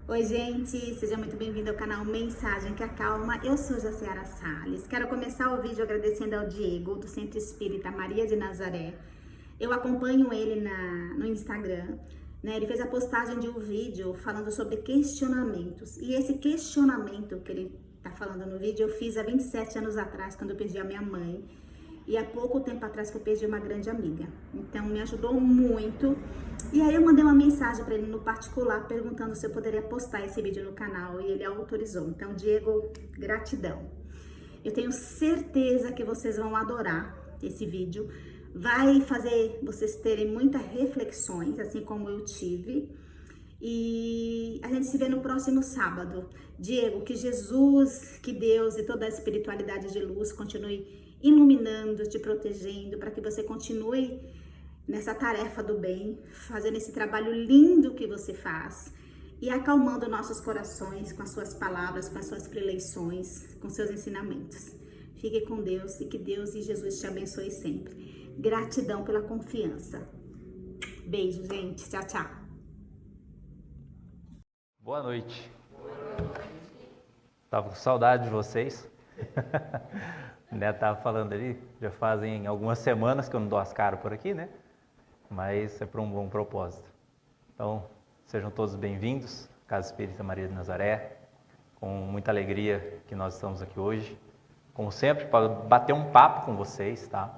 Oi, gente, seja muito bem-vindo ao canal Mensagem que Acalma. Eu sou Jaciara Salles. Quero começar o vídeo agradecendo ao Diego, do Centro Espírita Maria de Nazaré. Eu acompanho ele no Instagram, né? Ele fez a postagem de um vídeo falando sobre questionamentos. E esse questionamento que ele tá falando no vídeo, eu fiz há 27 anos atrás, quando eu perdi a minha mãe. E há pouco tempo atrás que eu perdi uma grande amiga. Então me ajudou muito. E aí eu mandei uma mensagem para ele no particular perguntando se eu poderia postar esse vídeo no canal e ele autorizou. Então, Diego, gratidão. Eu tenho certeza que vocês vão adorar esse vídeo. Vai fazer vocês terem muitas reflexões, assim como eu tive. E a gente se vê no próximo sábado. Diego, que Jesus, que Deus e toda a espiritualidade de luz continue iluminando, te protegendo, para que você continue nessa tarefa do bem, fazendo esse trabalho lindo que você faz e acalmando nossos corações com as suas palavras, com as suas preleições, com seus ensinamentos. Fique com Deus e que Deus e Jesus te abençoe sempre. Gratidão pela confiança. Beijo, gente. Tchau, tchau. Boa noite. Tava com saudade de vocês. O Neto tava falando ali, já fazem algumas semanas que eu não dou as caras por aqui, né? Mas é por um bom propósito. Então, sejam todos bem-vindos, Casa Espírita Maria de Nazaré, com muita alegria que nós estamos aqui hoje. Como sempre, para bater um papo com vocês, tá?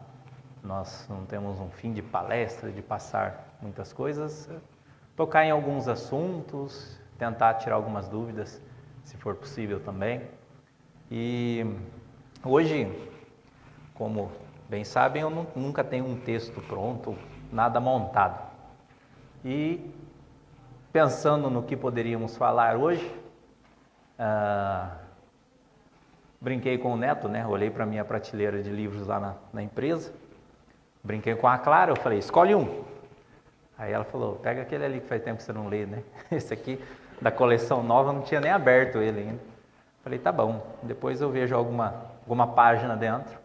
Nós não temos um fim de palestra, de passar muitas coisas, tocar em alguns assuntos, tentar tirar algumas dúvidas, se for possível também. E hoje, como bem sabem, eu nunca tenho um texto pronto, nada montado. E pensando no que poderíamos falar hoje, brinquei com o Neto, né? Olhei para a minha prateleira de livros lá na empresa, brinquei com a Clara, eu falei, escolhe um. Aí ela falou, pega aquele ali que faz tempo que você não lê, né? Esse aqui da coleção nova, eu não tinha nem aberto ele ainda. Falei, tá bom, depois eu vejo alguma página dentro.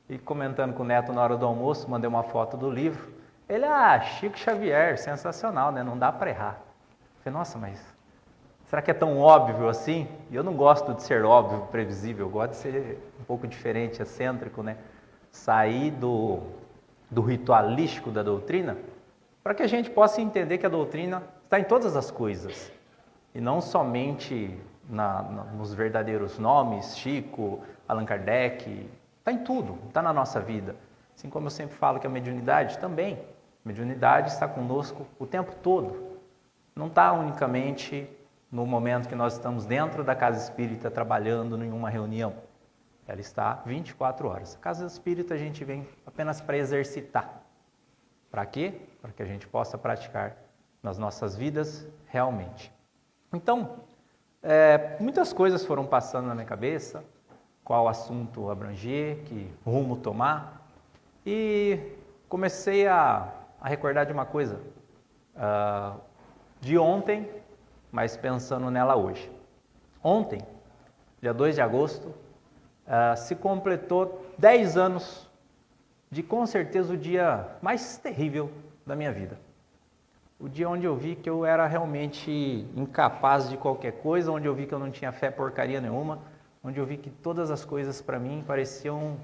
E comentando com o Neto na hora do almoço, mandei uma foto do livro. Ele, Chico Xavier, sensacional, né? Não dá para errar. Falei, nossa, mas será que é tão óbvio assim? E eu não gosto de ser óbvio, previsível, eu gosto de ser um pouco diferente, excêntrico, né? Sair do ritualístico da doutrina, para que a gente possa entender que a doutrina está em todas as coisas, e não somente nos verdadeiros nomes, Chico, Allan Kardec, está em tudo, está na nossa vida. Assim como eu sempre falo que a mediunidade também, a mediunidade está conosco o tempo todo, não está unicamente no momento que nós estamos dentro da casa espírita trabalhando em uma reunião, ela está 24 horas. A casa espírita a gente vem apenas para exercitar. Para quê? Para que a gente possa praticar nas nossas vidas realmente. Então, muitas coisas foram passando na minha cabeça, qual assunto abranger, que rumo tomar, e comecei a recordar de uma coisa de ontem, mas pensando nela hoje. Ontem, dia 2 de agosto, se completou 10 anos de, com certeza, o dia mais terrível da minha vida. O dia onde eu vi que eu era realmente incapaz de qualquer coisa, onde eu vi que eu não tinha fé porcaria nenhuma, onde eu vi que todas as coisas para mim pareciam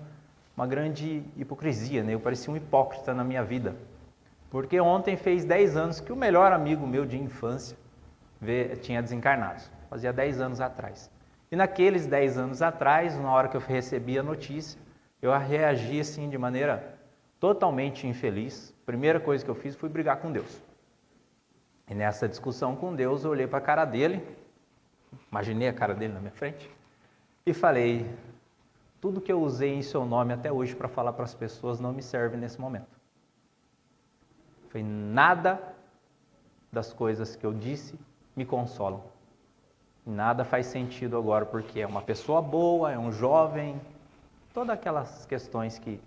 uma grande hipocrisia, né? Eu parecia um hipócrita na minha vida. Porque ontem fez 10 anos que o melhor amigo meu de infância tinha desencarnado, fazia 10 anos atrás. E naqueles 10 anos atrás, na hora que eu recebi a notícia, eu reagi assim de maneira totalmente infeliz. A primeira coisa que eu fiz foi brigar com Deus. E nessa discussão com Deus, eu olhei para a cara dele, imaginei a cara dele na minha frente, e falei, tudo que eu usei em seu nome até hoje para falar para as pessoas não me serve nesse momento. Foi nada das coisas que eu disse me consolam. Nada faz sentido agora, porque é uma pessoa boa, é um jovem, todas aquelas questões que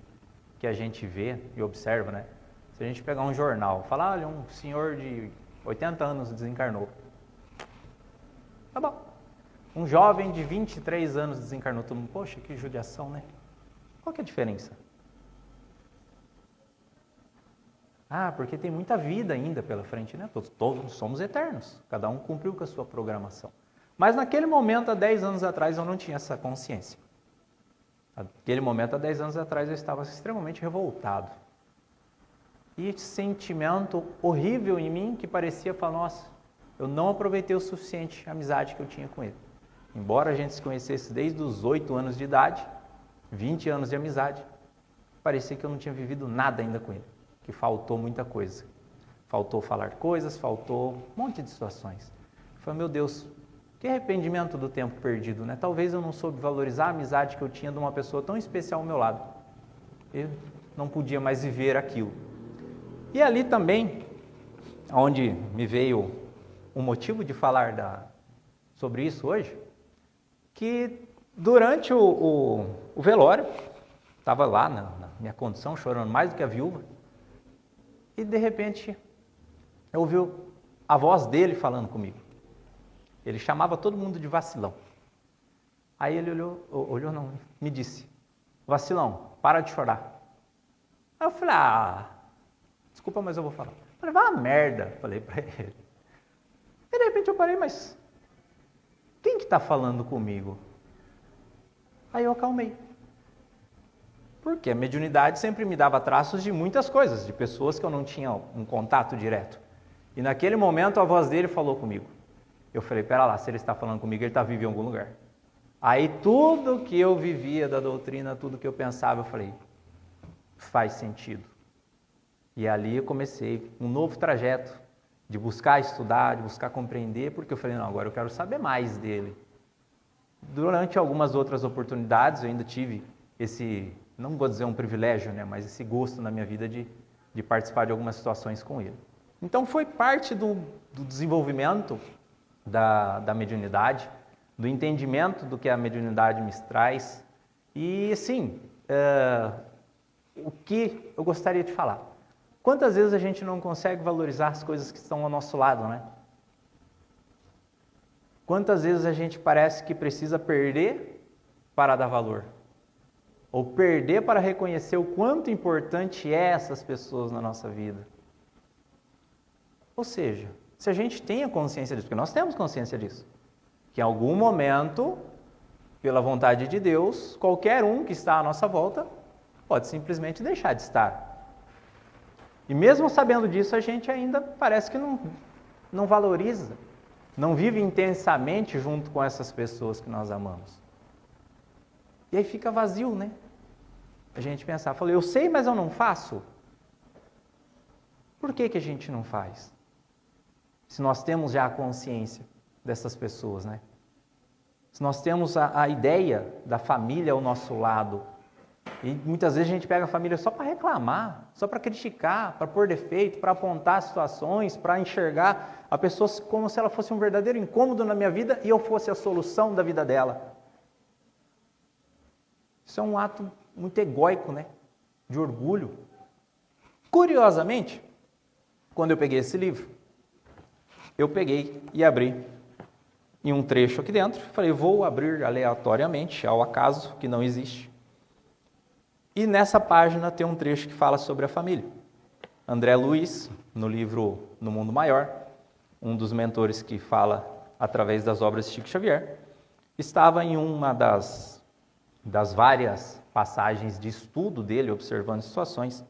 a gente vê e observa, né? Se a gente pegar um jornal, falar, olha, um senhor de 80 anos desencarnou. Tá bom. Um jovem de 23 anos desencarnou. Todo mundo, poxa, que judiação, né? Qual que é a diferença? Ah, porque tem muita vida ainda pela frente, né? Todos somos eternos, cada um cumpriu com a sua programação. Mas naquele momento, há 10 anos atrás, eu não tinha essa consciência. Naquele momento, há 10 anos atrás, eu estava extremamente revoltado. E esse sentimento horrível em mim que parecia falar, nossa, eu não aproveitei o suficiente a amizade que eu tinha com ele. Embora a gente se conhecesse desde os 8 anos de idade, 20 anos de amizade, parecia que eu não tinha vivido nada ainda com ele, que faltou muita coisa. Faltou falar coisas, faltou um monte de situações. Eu falei, meu Deus, que arrependimento do tempo perdido, né? Talvez eu não soube valorizar a amizade que eu tinha de uma pessoa tão especial ao meu lado. Eu não podia mais viver aquilo. E ali também, onde me veio um motivo de falar sobre isso hoje, que durante o velório, estava lá na minha condição, chorando mais do que a viúva, e de repente eu ouvi a voz dele falando comigo. Ele chamava todo mundo de vacilão. Aí ele olhou não, me disse, vacilão, para de chorar. Aí eu falei, desculpa, mas eu vou falar. Eu falei, vá a merda, falei para ele. E de repente eu parei, mas quem que está falando comigo? Aí eu acalmei. Porque a mediunidade sempre me dava traços de muitas coisas, de pessoas que eu não tinha um contato direto. E naquele momento a voz dele falou comigo. Eu falei, pera lá, se ele está falando comigo, ele está vivo em algum lugar. Aí tudo que eu vivia da doutrina, tudo que eu pensava, eu falei, faz sentido. E ali eu comecei um novo trajeto de buscar estudar, de buscar compreender, porque eu falei, não, agora eu quero saber mais dele. Durante algumas outras oportunidades, eu ainda tive esse, não vou dizer um privilégio, né, mas esse gosto na minha vida de participar de algumas situações com ele. Então foi parte do desenvolvimento da mediunidade, do entendimento do que a mediunidade me traz. E sim, o que eu gostaria de falar. Quantas vezes a gente não consegue valorizar as coisas que estão ao nosso lado, né? Quantas vezes a gente parece que precisa perder para dar valor? Ou perder para reconhecer o quanto importante é essas pessoas na nossa vida? Ou seja, se a gente tem a consciência disso, porque nós temos consciência disso, que em algum momento, pela vontade de Deus, qualquer um que está à nossa volta pode simplesmente deixar de estar. E mesmo sabendo disso, a gente ainda parece que não valoriza, não vive intensamente junto com essas pessoas que nós amamos. E aí fica vazio, né? A gente pensar, falei, eu sei, mas eu não faço. Por que a gente não faz? Se nós temos já a consciência dessas pessoas, né? Se nós temos a ideia da família ao nosso lado, e muitas vezes a gente pega a família só para reclamar, só para criticar, para pôr defeito, para apontar situações, para enxergar a pessoa como se ela fosse um verdadeiro incômodo na minha vida e eu fosse a solução da vida dela. Isso é um ato muito egóico, né? De orgulho. Curiosamente, quando eu peguei esse livro, eu peguei e abri em um trecho aqui dentro, falei, vou abrir aleatoriamente, ao acaso, que não existe. E nessa página tem um trecho que fala sobre a família. André Luiz, no livro No Mundo Maior, um dos mentores que fala através das obras de Chico Xavier, estava em uma das várias passagens de estudo dele, observando situações,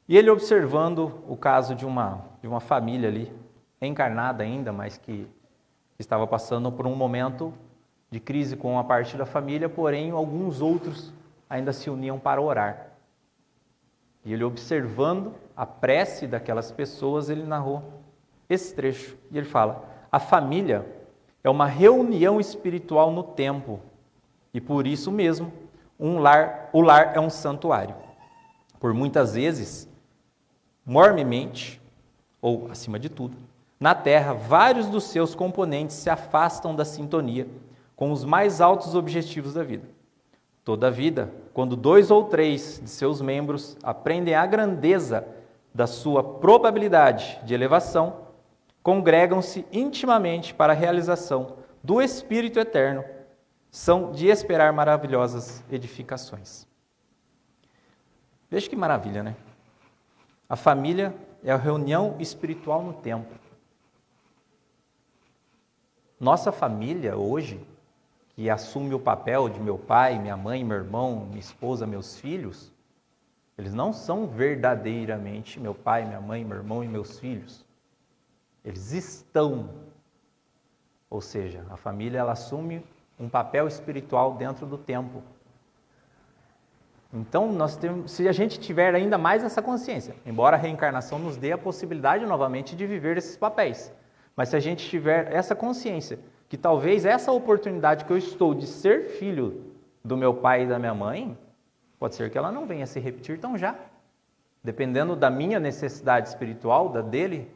e ele observando o caso de uma família ali, encarnada ainda, mas que estava passando por um momento de crise com a parte da família, porém alguns outros ainda se uniam para orar. E ele observando a prece daquelas pessoas, ele narrou esse trecho. E ele fala, a família é uma reunião espiritual no tempo, e por isso mesmo, o lar é um santuário. Por muitas vezes, mormemente, ou acima de tudo, na Terra, vários dos seus componentes se afastam da sintonia com os mais altos objetivos da vida. Todavia, quando 2 ou 3 de seus membros aprendem a grandeza da sua probabilidade de elevação, congregam-se intimamente para a realização do Espírito Eterno, são de esperar maravilhosas edificações. Veja que maravilha, né? A família é a reunião espiritual no templo. Nossa família hoje, que assume o papel de meu pai, minha mãe, meu irmão, minha esposa, meus filhos, eles não são verdadeiramente meu pai, minha mãe, meu irmão e meus filhos. Eles estão. Ou seja, a família ela assume um papel espiritual dentro do templo. Então, se a gente tiver ainda mais essa consciência, embora a reencarnação nos dê a possibilidade novamente de viver esses papéis, mas se a gente tiver essa consciência, que talvez essa oportunidade que eu estou de ser filho do meu pai e da minha mãe, pode ser que ela não venha se repetir tão já. Dependendo da minha necessidade espiritual, da dele,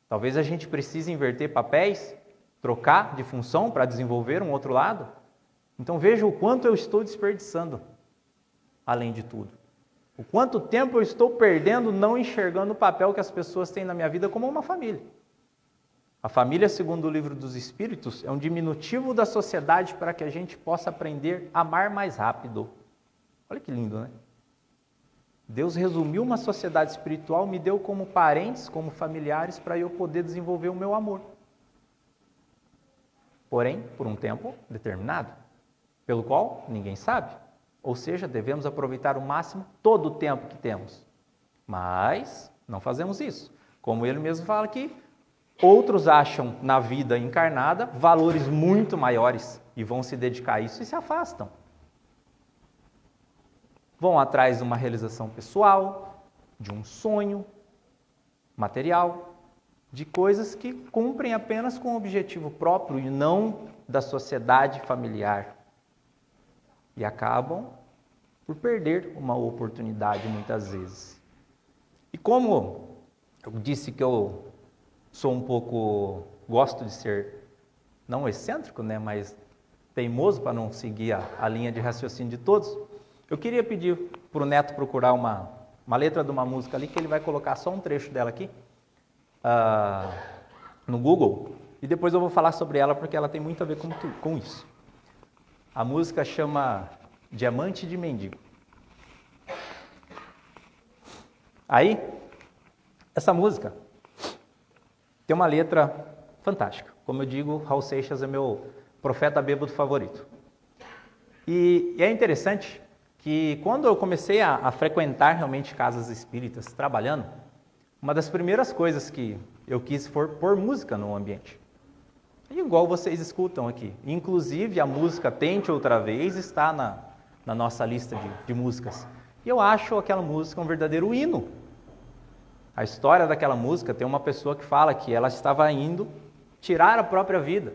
talvez a gente precise inverter papéis, trocar de função para desenvolver um outro lado. Então veja o quanto eu estou desperdiçando, além de tudo. O quanto tempo eu estou perdendo não enxergando o papel que as pessoas têm na minha vida como uma família. A família, segundo o Livro dos Espíritos, é um diminutivo da sociedade para que a gente possa aprender a amar mais rápido. Olha que lindo, né? Deus resumiu uma sociedade espiritual, me deu como parentes, como familiares, para eu poder desenvolver o meu amor. Porém, por um tempo determinado, pelo qual ninguém sabe. Ou seja, devemos aproveitar o máximo todo o tempo que temos. Mas não fazemos isso. Como ele mesmo fala aqui, outros acham na vida encarnada valores muito maiores e vão se dedicar a isso e se afastam. Vão atrás de uma realização pessoal, de um sonho material, de coisas que cumprem apenas com o objetivo próprio e não da sociedade familiar. E acabam por perder uma oportunidade muitas vezes. E como eu disse que eu sou um pouco, gosto de ser, não excêntrico, né, mas teimoso para não seguir a linha de raciocínio de todos, eu queria pedir para o Neto procurar uma letra de uma música ali, que ele vai colocar só um trecho dela aqui, no Google, e depois eu vou falar sobre ela, porque ela tem muito a ver com isso. A música chama Diamante de Mendigo. Aí, essa música tem uma letra fantástica. Como eu digo, Raul Seixas é meu profeta bêbado favorito. E é interessante que quando eu comecei a frequentar realmente casas espíritas, trabalhando, uma das primeiras coisas que eu quis foi pôr música no ambiente. Igual vocês escutam aqui. Inclusive, a música Tente Outra Vez está na nossa lista de músicas. E eu acho aquela música um verdadeiro hino. A história daquela música tem uma pessoa que fala que ela estava indo tirar a própria vida.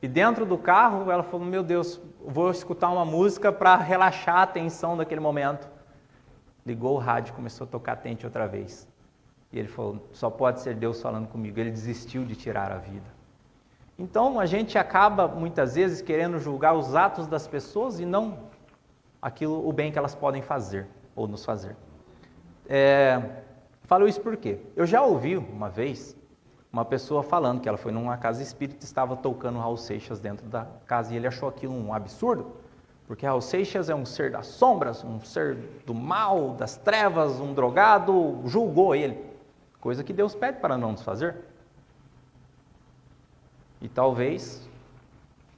E dentro do carro, ela falou, meu Deus, vou escutar uma música para relaxar a tensão daquele momento. Ligou o rádio, começou a tocar Tente Outra Vez. E ele falou, só pode ser Deus falando comigo. Ele desistiu de tirar a vida. Então, a gente acaba, muitas vezes, querendo julgar os atos das pessoas e não o bem que elas podem fazer, ou nos fazer. Falo isso por quê? Eu já ouvi uma vez uma pessoa falando que ela foi numa casa espírita e estava tocando Raul Seixas dentro da casa e ele achou aquilo um absurdo, porque Raul Seixas é um ser das sombras, um ser do mal, das trevas, um drogado, julgou ele, coisa que Deus pede para não nos fazer. E talvez,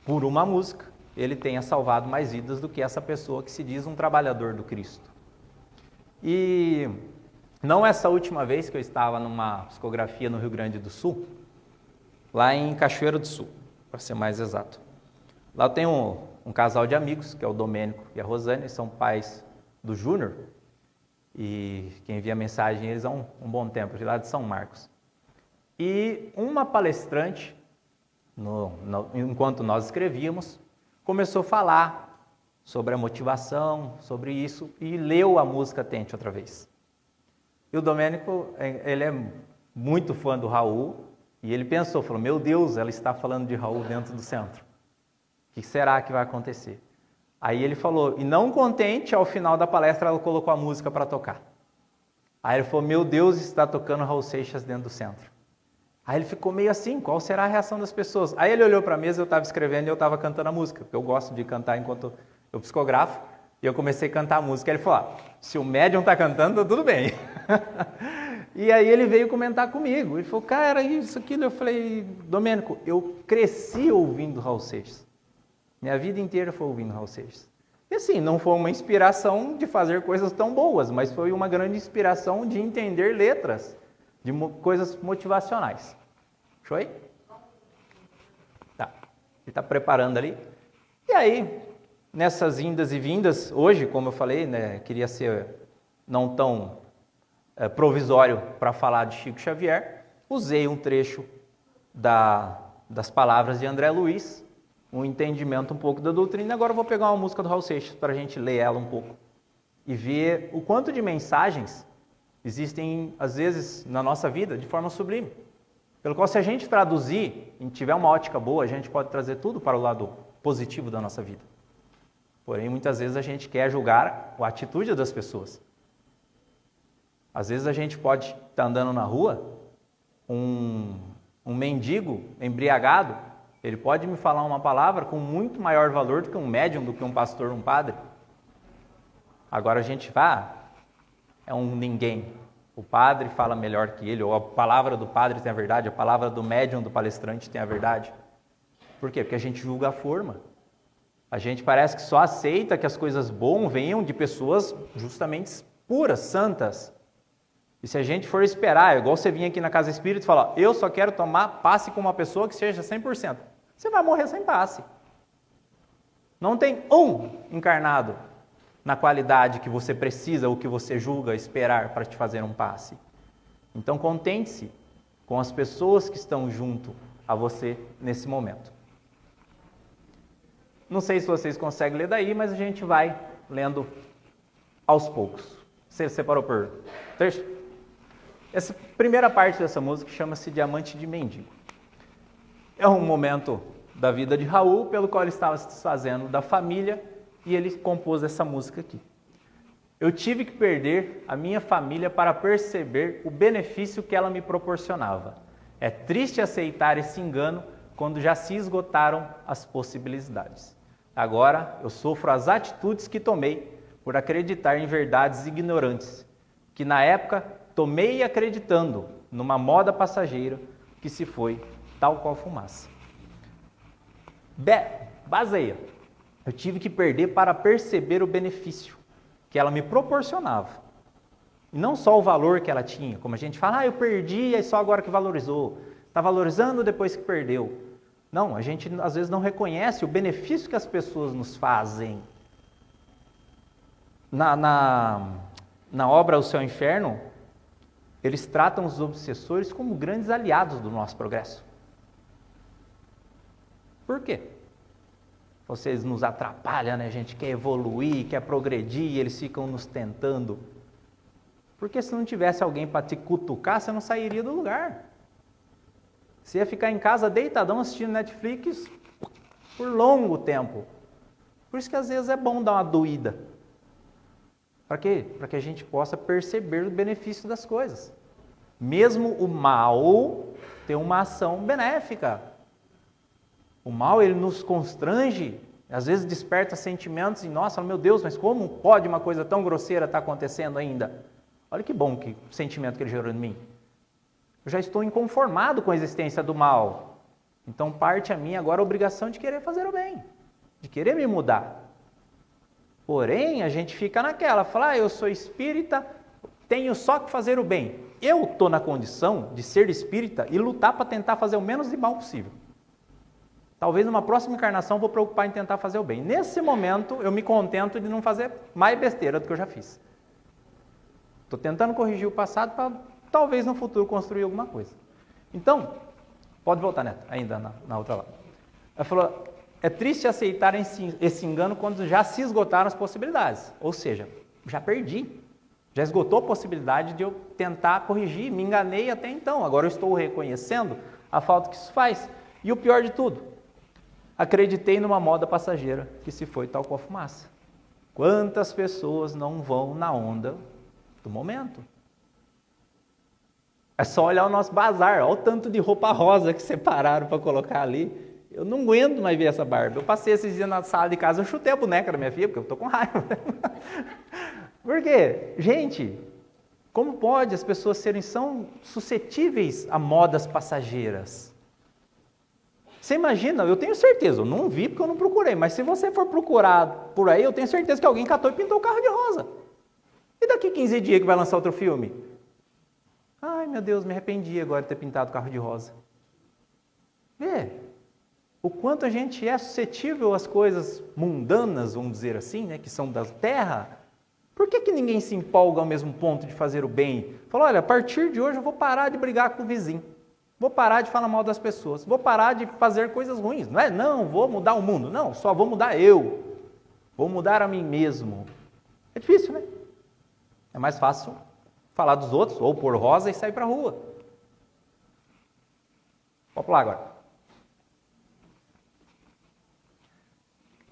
por uma música, ele tenha salvado mais vidas do que essa pessoa que se diz um trabalhador do Cristo. E não essa última vez que eu estava numa psicografia no Rio Grande do Sul, lá em Cachoeiro do Sul, para ser mais exato. Lá eu tenho um casal de amigos, que é o Domênico e a Rosane, são pais do Júnior, e quem envia mensagem eles há um bom tempo, de lá de São Marcos. E uma palestrante, enquanto nós escrevíamos, começou a falar sobre a motivação, sobre isso, e leu a música Tente Outra Vez. E o Domênico, ele é muito fã do Raul, e ele pensou, falou, meu Deus, ela está falando de Raul dentro do centro. O que será que vai acontecer? Aí ele falou, e não contente, ao final da palestra ela colocou a música para tocar. Aí ele falou, meu Deus, está tocando Raul Seixas dentro do centro. Aí ele ficou meio assim, qual será a reação das pessoas? Aí ele olhou para a mesa, eu estava escrevendo e eu estava cantando a música, porque eu gosto de cantar enquanto eu psicografo. E eu comecei a cantar a música. Ele falou, se o médium tá cantando, tá tudo bem. E aí ele veio comentar comigo. Ele falou, cara, isso, aquilo. Eu falei, Domênico, eu cresci ouvindo Raul Seixas. Minha vida inteira foi ouvindo Raul Seixas. E assim, não foi uma inspiração de fazer coisas tão boas, mas foi uma grande inspiração de entender letras, de coisas motivacionais. Show aí? Tá. Ele está preparando ali. E aí, nessas indas e vindas, hoje, como eu falei, né, queria ser não tão provisório para falar de Chico Xavier, usei um trecho das palavras de André Luiz, um entendimento um pouco da doutrina. Agora eu vou pegar uma música do Raul Seixas para a gente ler ela um pouco e ver o quanto de mensagens existem, às vezes, na nossa vida de forma sublime. Pelo qual, se a gente traduzir e tiver uma ótica boa, a gente pode trazer tudo para o lado positivo da nossa vida. Porém, muitas vezes a gente quer julgar a atitude das pessoas. Às vezes a gente pode estar andando na rua, um mendigo embriagado, ele pode me falar uma palavra com muito maior valor do que um médium, do que um pastor, um padre. Agora a gente vai, é um ninguém. O padre fala melhor que ele, ou a palavra do padre tem a verdade, a palavra do médium, do palestrante tem a verdade. Por quê? Porque a gente julga a forma. A gente parece que só aceita que as coisas boas venham de pessoas justamente puras, santas. E se a gente for esperar, igual você vinha aqui na Casa Espírita e falar, eu só quero tomar passe com uma pessoa que seja 100%. Você vai morrer sem passe. Não tem um encarnado na qualidade que você precisa ou que você julga esperar para te fazer um passe. Então contente-se com as pessoas que estão junto a você nesse momento. Não sei se vocês conseguem ler daí, mas a gente vai lendo aos poucos. Você separou por trecho? Essa primeira parte dessa música chama-se Diamante de Mendigo. É um momento da vida de Raul, pelo qual ele estava se desfazendo da família, e ele compôs essa música aqui. Eu tive que perder a minha família para perceber o benefício que ela me proporcionava. É triste aceitar esse engano quando já se esgotaram as possibilidades. Agora eu sofro as atitudes que tomei por acreditar em verdades ignorantes, que na época tomei acreditando numa moda passageira que se foi tal qual fumaça. Baseia. Eu tive que perder para perceber o benefício que ela me proporcionava. E não só o valor que ela tinha, como a gente fala, eu perdi e só agora que valorizou. Está valorizando depois que perdeu. Não, a gente às vezes não reconhece o benefício que as pessoas nos fazem. Na obra O Céu e o Inferno, eles tratam os obsessores como grandes aliados do nosso progresso. Por quê? Vocês nos atrapalham, né? A gente quer evoluir, quer progredir, eles ficam nos tentando. Porque se não tivesse alguém para te cutucar, você não sairia do lugar. Você ia ficar em casa deitadão assistindo Netflix por longo tempo. Por isso que às vezes é bom dar uma doída. Para quê? Para que a gente possa perceber o benefício das coisas. Mesmo o mal tem uma ação benéfica. O mal, ele nos constrange, às vezes desperta sentimentos em nós, meu Deus, mas como pode uma coisa tão grosseira estar acontecendo ainda? Olha que bom que o sentimento que ele gerou em mim. Eu já estou inconformado com a existência do mal. Então parte a mim agora a obrigação de querer fazer o bem, de querer me mudar. Porém, a gente fica naquela, fala, eu sou espírita, tenho só que fazer o bem. Eu estou na condição de ser espírita e lutar para tentar fazer o menos de mal possível. Talvez numa próxima encarnação eu vou preocupar em tentar fazer o bem. Nesse momento, eu me contento de não fazer mais besteira do que eu já fiz. Estou tentando corrigir o passado para talvez no futuro construir alguma coisa. Então, pode voltar, Neto, ainda na outra lá. Ela falou, é triste aceitar esse engano quando já se esgotaram as possibilidades. Ou seja, já perdi. Já esgotou a possibilidade de eu tentar corrigir. Me enganei até então. Agora eu estou reconhecendo a falta que isso faz. E o pior de tudo, acreditei numa moda passageira que se foi tal qual a fumaça. Quantas pessoas não vão na onda do momento? É só olhar o nosso bazar, olha o tanto de roupa rosa que separaram para colocar ali. Eu não aguento mais ver essa Barbie. Eu passei esses dias na sala de casa, eu chutei a boneca da minha filha, porque eu tô com raiva. Por quê? Gente, como pode as pessoas são suscetíveis a modas passageiras? Você imagina, eu tenho certeza, eu não vi porque eu não procurei, mas se você for procurar por aí, eu tenho certeza que alguém catou e pintou o carro de rosa. E daqui 15 dias que vai lançar outro filme? Ai, meu Deus, me arrependi agora de ter pintado o carro de rosa. Vê o quanto a gente é suscetível às coisas mundanas, vamos dizer assim, né, que são da terra. Por que ninguém se empolga ao mesmo ponto de fazer o bem? Fala, olha, a partir de hoje eu vou parar de brigar com o vizinho. Vou parar de falar mal das pessoas. Vou parar de fazer coisas ruins. Não, vou mudar o mundo. Não, só vou mudar eu. Vou mudar a mim mesmo. É difícil, né? É mais fácil falar dos outros, ou pôr rosa e sair para a rua. Vou pular agora.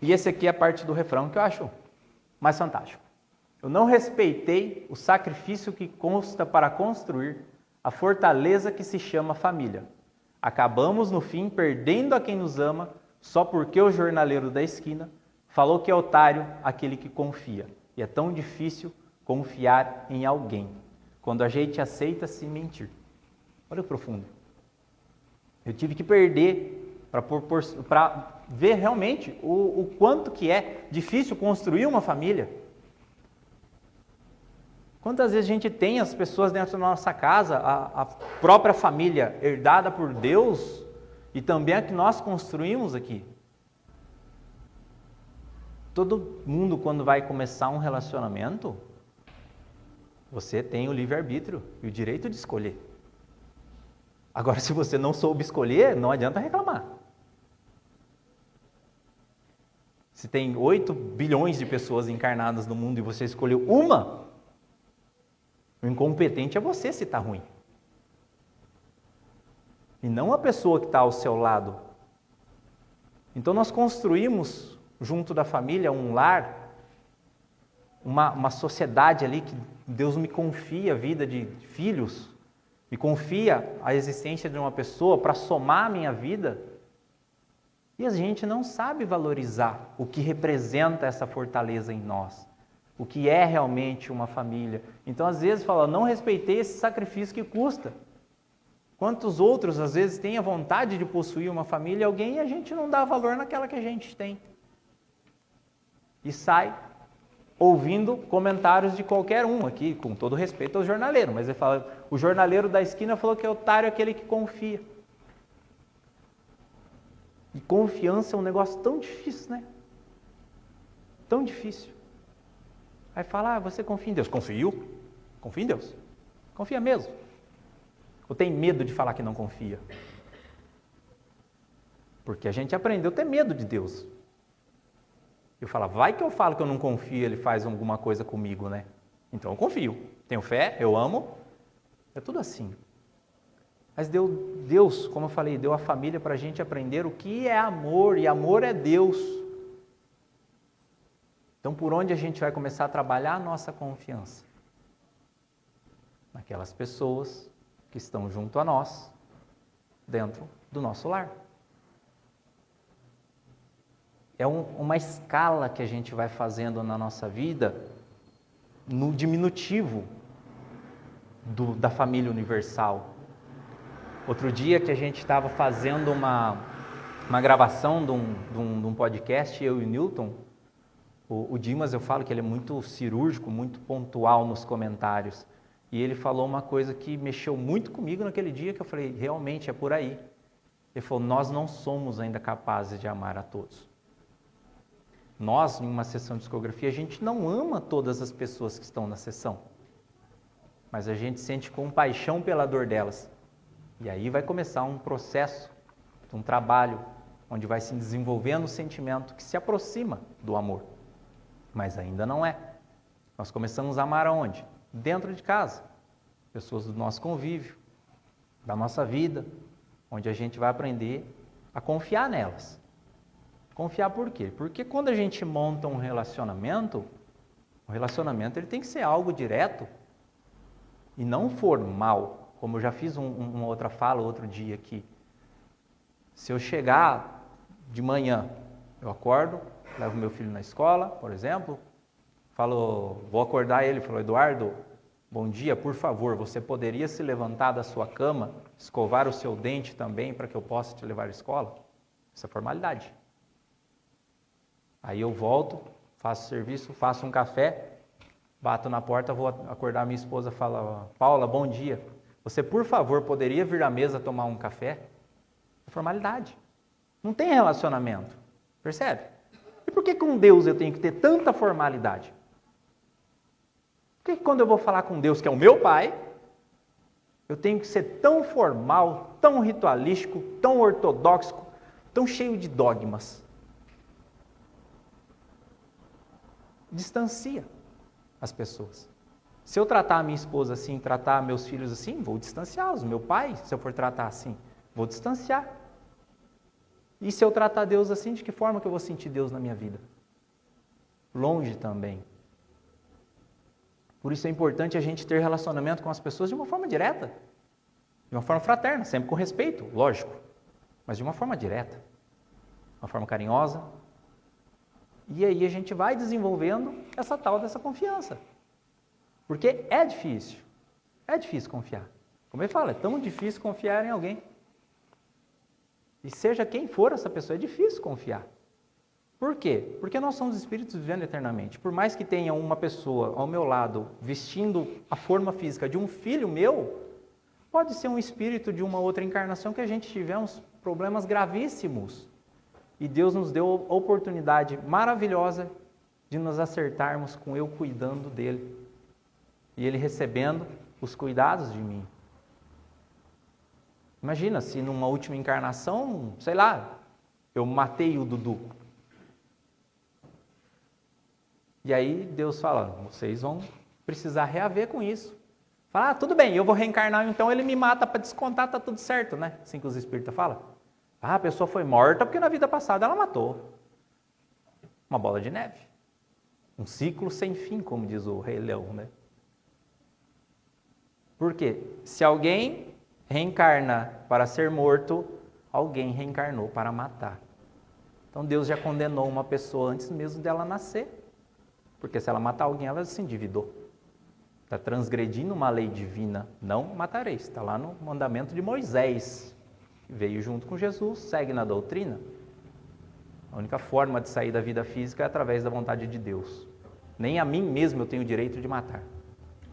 E esse aqui é a parte do refrão que eu acho mais fantástico. Eu não respeitei o sacrifício que consta para construir a fortaleza que se chama família. Acabamos, no fim, perdendo a quem nos ama, só porque o jornaleiro da esquina falou que é otário aquele que confia. E é tão difícil confiar em alguém, quando a gente aceita se mentir. Olha o profundo. Eu tive que perder para ver realmente o quanto que é difícil construir uma família. Quantas vezes a gente tem as pessoas dentro da nossa casa, a própria família herdada por Deus e também a que nós construímos aqui. Todo mundo, quando vai começar um relacionamento, você tem o livre-arbítrio e o direito de escolher. Agora, se você não soube escolher, não adianta reclamar. Se tem 8 bilhões de pessoas encarnadas no mundo e você escolheu uma, o incompetente é você se está ruim. E não a pessoa que está ao seu lado. Então nós construímos, junto da família, um lar, uma sociedade ali que Deus me confia a vida de filhos, me confia a existência de uma pessoa para somar a minha vida. E a gente não sabe valorizar o que representa essa fortaleza em nós. O que é realmente uma família. Então, às vezes, fala, não respeitei esse sacrifício que custa. Quantos outros, às vezes, têm a vontade de possuir uma família, alguém, e a gente não dá valor naquela que a gente tem. E sai ouvindo comentários de qualquer um aqui, com todo respeito ao jornaleiro. Mas ele fala, o jornaleiro da esquina falou que é otário aquele que confia. E confiança é um negócio tão difícil, né? Tão difícil. Aí fala, você confia em Deus. Confio? Confia em Deus. Confia mesmo. Ou tem medo de falar que não confia? Porque a gente aprendeu a ter medo de Deus. Eu falo, vai que eu falo que eu não confio, ele faz alguma coisa comigo, né? Então eu confio. Tenho fé, eu amo. É tudo assim. Mas Deus, como eu falei, deu a família para a gente aprender o que é amor. E amor é Deus. Então, por onde a gente vai começar a trabalhar a nossa confiança? Naquelas pessoas que estão junto a nós, dentro do nosso lar. É uma escala que a gente vai fazendo na nossa vida, no diminutivo da família universal. Outro dia que a gente estava fazendo uma gravação de um podcast, eu e o Newton, o Dimas, eu falo que ele é muito cirúrgico, muito pontual nos comentários. E ele falou uma coisa que mexeu muito comigo naquele dia, que eu falei, realmente é por aí. Ele falou, nós não somos ainda capazes de amar a todos. Nós, em uma sessão de psicografia, a gente não ama todas as pessoas que estão na sessão. Mas a gente sente compaixão pela dor delas. E aí vai começar um processo, um trabalho, onde vai se desenvolvendo um sentimento que se aproxima do amor. Mas ainda não é. Nós começamos a amar aonde? Dentro de casa. Pessoas do nosso convívio, da nossa vida, onde a gente vai aprender a confiar nelas. Confiar por quê? Porque quando a gente monta um relacionamento, o relacionamento ele tem que ser algo direto e não formal. Como eu já fiz uma outra fala outro dia aqui. Se eu chegar de manhã eu acordo, levo meu filho na escola, por exemplo, vou acordar ele, falo, Eduardo, bom dia, por favor, você poderia se levantar da sua cama, escovar o seu dente também para que eu possa te levar à escola? Isso é formalidade. Aí eu volto, faço serviço, faço um café, bato na porta, vou acordar minha esposa, fala, Paula, bom dia, você por favor poderia vir à mesa tomar um café? É formalidade. Não tem relacionamento, percebe? E por que com Deus eu tenho que ter tanta formalidade? Por que quando eu vou falar com Deus, que é o meu Pai, eu tenho que ser tão formal, tão ritualístico, tão ortodoxo, tão cheio de dogmas? Distancia as pessoas. Se eu tratar a minha esposa assim, tratar meus filhos assim, vou distanciá-los. Meu pai, se eu for tratar assim, vou distanciar. E se eu tratar Deus assim, de que forma que eu vou sentir Deus na minha vida? Longe também. Por isso é importante a gente ter relacionamento com as pessoas de uma forma direta, de uma forma fraterna, sempre com respeito, lógico, mas de uma forma direta, uma forma carinhosa. E aí a gente vai desenvolvendo essa tal dessa confiança. Porque é difícil confiar. Como ele fala, é tão difícil confiar em alguém. E seja quem for essa pessoa, é difícil confiar. Por quê? Porque nós somos espíritos vivendo eternamente. Por mais que tenha uma pessoa ao meu lado vestindo a forma física de um filho meu, pode ser um espírito de uma outra encarnação que a gente tivemos problemas gravíssimos. E Deus nos deu a oportunidade maravilhosa de nos acertarmos com eu cuidando dele. E ele recebendo os cuidados de mim. Imagina se numa última encarnação, sei lá, eu matei o Dudu. E aí Deus fala, vocês vão precisar reaver com isso. Fala, tudo bem, eu vou reencarnar, então ele me mata para descontar, tá tudo certo, né? Assim que os espíritas falam. A pessoa foi morta porque na vida passada ela matou. Uma bola de neve. Um ciclo sem fim, como diz o Rei Leão, né? Por quê? Se alguém reencarna para ser morto, alguém reencarnou para matar. Então Deus já condenou uma pessoa antes mesmo dela nascer. Porque se ela matar alguém, ela se endividou. Está transgredindo uma lei divina. Não matareis. Está lá no mandamento de Moisés. Veio junto com Jesus, segue na doutrina. A única forma de sair da vida física é através da vontade de Deus. Nem a mim mesmo eu tenho o direito de matar.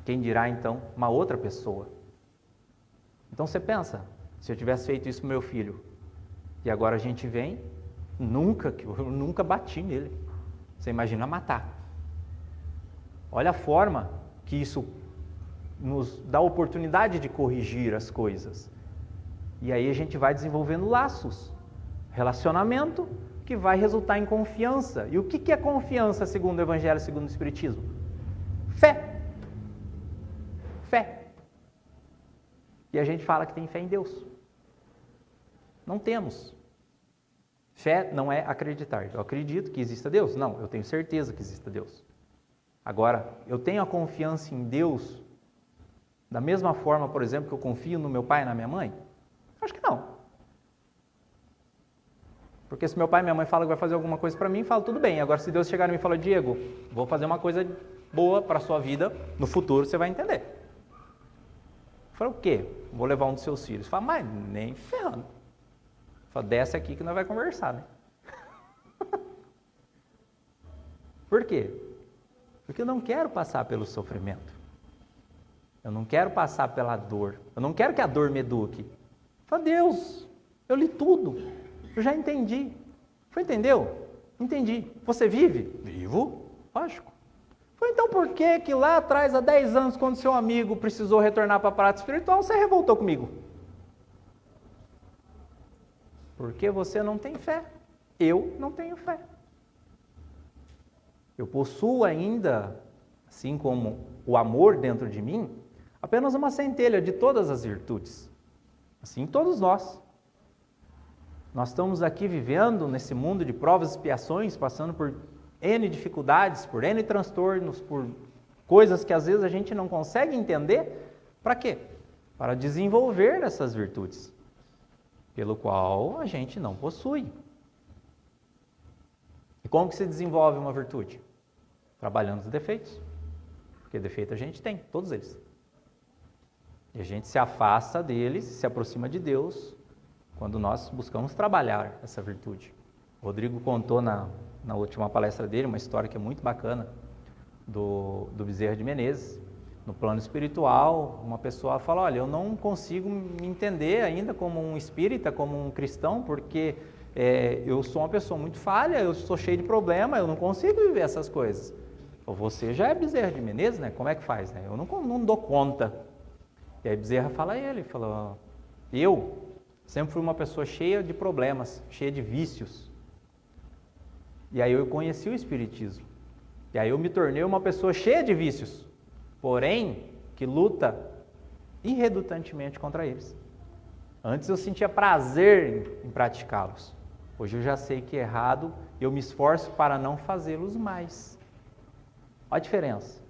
Quem dirá, então, uma outra pessoa? Então você pensa, se eu tivesse feito isso com meu filho, e agora a gente vem, eu nunca bati nele. Você imagina matar. Olha a forma que isso nos dá a oportunidade de corrigir as coisas. E aí a gente vai desenvolvendo laços, relacionamento, que vai resultar em confiança. E o que é confiança segundo o Evangelho, segundo o Espiritismo? Fé. Fé. E a gente fala que tem fé em Deus. Não temos. Fé não é acreditar. Eu acredito que exista Deus? Não, eu tenho certeza que exista Deus. Agora, eu tenho a confiança em Deus da mesma forma, por exemplo, que eu confio no meu pai e na minha mãe? Acho que não. Porque se meu pai e minha mãe falam que vai fazer alguma coisa para mim, eu falo, tudo bem. Agora, se Deus chegar e me falar, Diego, vou fazer uma coisa boa para a sua vida, no futuro você vai entender. Eu falo, o quê? Vou levar um dos seus filhos. Fala, mas nem ferrando. Fala, desce aqui que nós vamos conversar, né? Por quê? Porque eu não quero passar pelo sofrimento. Eu não quero passar pela dor. Eu não quero que a dor me eduque. Fala, Deus, eu li tudo. Eu já entendi. Foi, entendeu? Entendi. Você vive? Vivo. Lógico. Foi, então por que lá atrás, há 10 anos, quando seu amigo precisou retornar para a prática espiritual, você revoltou comigo? Porque você não tem fé. Eu não tenho fé. Eu possuo ainda, assim como o amor dentro de mim, apenas uma centelha de todas as virtudes. Assim todos nós. Nós estamos aqui vivendo nesse mundo de provas e expiações, passando por N dificuldades, por N transtornos, por coisas que às vezes a gente não consegue entender. Para quê? Para desenvolver essas virtudes, pelo qual a gente não possui. Como que se desenvolve uma virtude? Trabalhando os defeitos. Porque defeito a gente tem, todos eles. E a gente se afasta deles, se aproxima de Deus, quando nós buscamos trabalhar essa virtude. O Rodrigo contou na última palestra dele uma história que é muito bacana, do Bezerra de Menezes. No plano espiritual, uma pessoa fala, olha, eu não consigo me entender ainda como um espírita, como um cristão, porque eu sou uma pessoa muito falha, eu sou cheio de problema, eu não consigo viver essas coisas. Você já é Bezerra de Menezes, né? Como é que faz? Né? Eu não dou conta. E aí Bezerra fala a ele, falou, eu sempre fui uma pessoa cheia de problemas, cheia de vícios. E aí eu conheci o Espiritismo. E aí eu me tornei uma pessoa cheia de vícios, porém, que luta irredutantemente contra eles. Antes eu sentia prazer em praticá-los. Hoje eu já sei que é errado e eu me esforço para não fazê-los mais. Olha a diferença.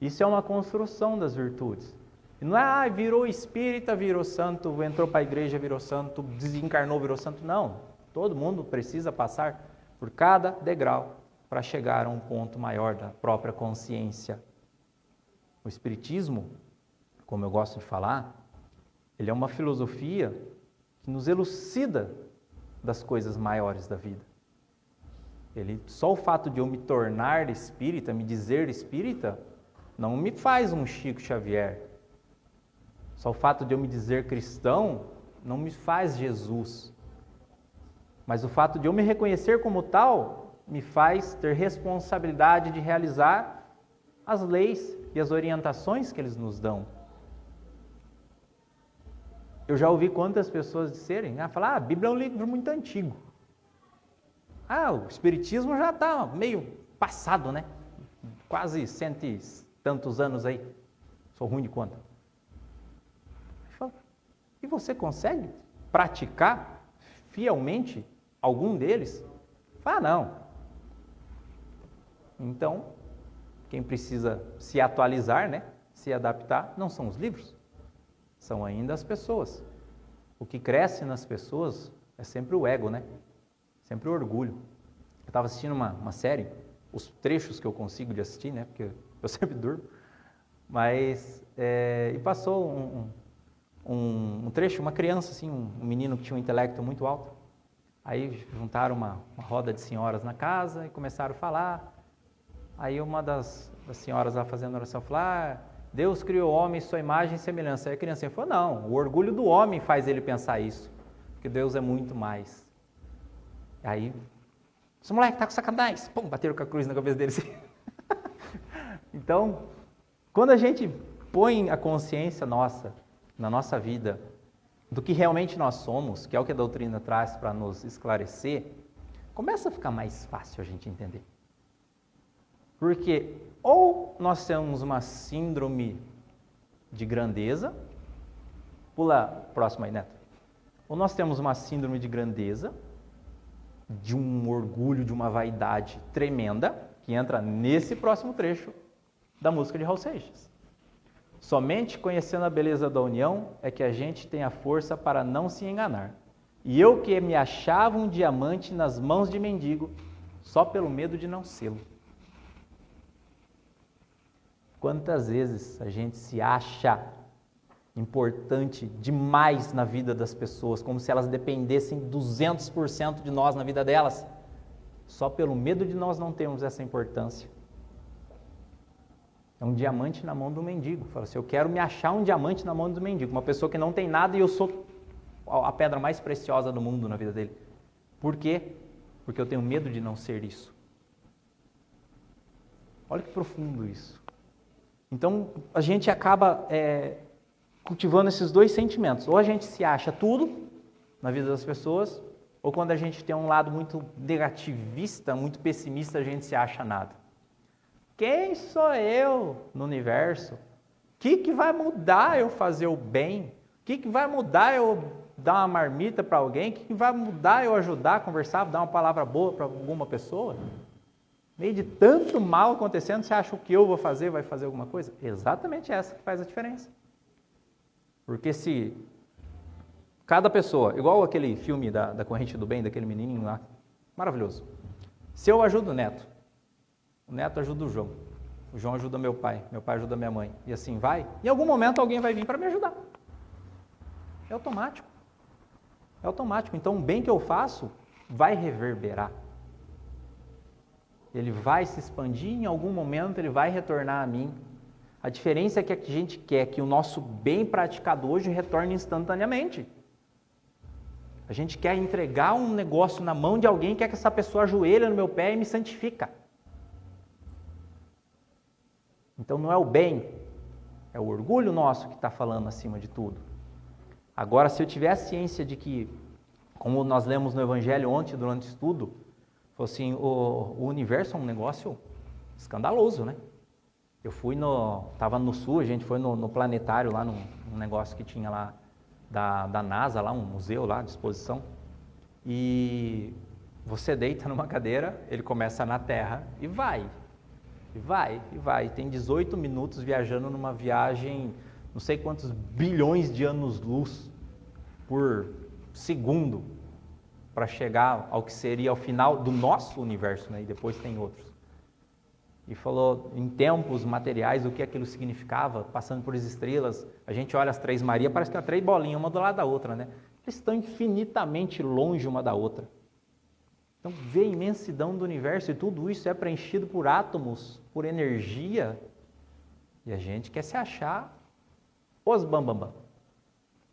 Isso é uma construção das virtudes. E não é, virou espírita, virou santo, entrou para a igreja, virou santo, desencarnou, virou santo. Não. Todo mundo precisa passar por cada degrau para chegar a um ponto maior da própria consciência. O Espiritismo, como eu gosto de falar, ele é uma filosofia que nos elucida das coisas maiores da vida. Só o fato de eu me tornar espírita, me dizer espírita, não me faz um Chico Xavier. Só o fato de eu me dizer cristão não me faz Jesus. Mas o fato de eu me reconhecer como tal me faz ter responsabilidade de realizar as leis e as orientações que eles nos dão. Eu já ouvi quantas pessoas disserem, falar, a Bíblia é um livro muito antigo. O Espiritismo já está meio passado, né? Quase 100 e tantos anos aí. Sou ruim de conta. E você consegue praticar fielmente algum deles? Não. Então, quem precisa se atualizar, né? Se adaptar, não são os livros, são ainda as pessoas. O que cresce nas pessoas é sempre o ego, né? Sempre o orgulho. Eu estava assistindo uma série, os trechos que eu consigo de assistir, né? Porque eu sempre durmo. Mas, e passou um trecho, uma criança, assim, um menino que tinha um intelecto muito alto. Aí juntaram uma roda de senhoras na casa e começaram a falar. Aí uma das senhoras lá fazendo oração falou, Deus criou o homem em sua imagem e semelhança. Aí a criancinha falou, não, o orgulho do homem faz ele pensar isso, porque Deus é muito mais. Aí, esse moleque tá com sacanagem, pum, bateram com a cruz na cabeça dele assim. Então, quando a gente põe a consciência nossa, na nossa vida, do que realmente nós somos, que é o que a doutrina traz para nos esclarecer, começa a ficar mais fácil a gente entender. Porque ou nós temos uma síndrome de grandeza, pula próximo aí, Neto. Ou nós temos uma síndrome de grandeza, de um orgulho, de uma vaidade tremenda, que entra nesse próximo trecho da música de Raul Seixas. Somente conhecendo a beleza da união é que a gente tem a força para não se enganar. E eu que me achava um diamante nas mãos de mendigo, só pelo medo de não sê-lo. Quantas vezes a gente se acha importante demais na vida das pessoas, como se elas dependessem 200% de nós na vida delas, só pelo medo de nós não termos essa importância. É um diamante na mão do mendigo. Fala assim, eu quero me achar um diamante na mão do mendigo, uma pessoa que não tem nada e eu sou a pedra mais preciosa do mundo na vida dele. Por quê? Porque eu tenho medo de não ser isso. Olha que profundo isso. Então, a gente acaba cultivando esses dois sentimentos. Ou a gente se acha tudo na vida das pessoas, ou quando a gente tem um lado muito negativista, muito pessimista, a gente se acha nada. Quem sou eu no universo? O que vai mudar eu fazer o bem? O que vai mudar eu dar uma marmita para alguém? O que vai mudar eu ajudar, conversar, dar uma palavra boa para alguma pessoa? No meio de tanto mal acontecendo, você acha que o que eu vou fazer vai fazer alguma coisa? Exatamente essa que faz a diferença. Porque se cada pessoa, igual aquele filme da Corrente do Bem, daquele menininho lá, maravilhoso. Se eu ajudo o Neto ajuda o João ajuda meu pai ajuda minha mãe, e assim vai, em algum momento alguém vai vir para me ajudar. É automático. Então o bem que eu faço vai reverberar. Ele vai se expandir, em algum momento ele vai retornar a mim. A diferença é que a gente quer que o nosso bem praticado hoje retorne instantaneamente. A gente quer entregar um negócio na mão de alguém, quer que essa pessoa ajoelhe no meu pé e me santifica. Então não é o bem, é o orgulho nosso que está falando acima de tudo. Agora, se eu tiver a ciência de que, como nós lemos no Evangelho ontem durante o estudo, falou assim, o universo é um negócio escandaloso, né? Eu estava no sul, a gente foi no planetário lá, num negócio que tinha lá da NASA, lá um museu lá de exposição, e você deita numa cadeira, ele começa na Terra e vai. Tem 18 minutos viajando numa viagem, não sei quantos bilhões de anos-luz por segundo, para chegar ao que seria o final do nosso universo, né? E depois tem outros. E falou em tempos materiais o que aquilo significava, passando por as estrelas. A gente olha as Três Marias, parece que é 3 bolinhas, uma do lado da outra, né? Eles estão infinitamente longe uma da outra. Então, vê a imensidão do universo, e tudo isso é preenchido por átomos, por energia, e a gente quer se achar os bambambam,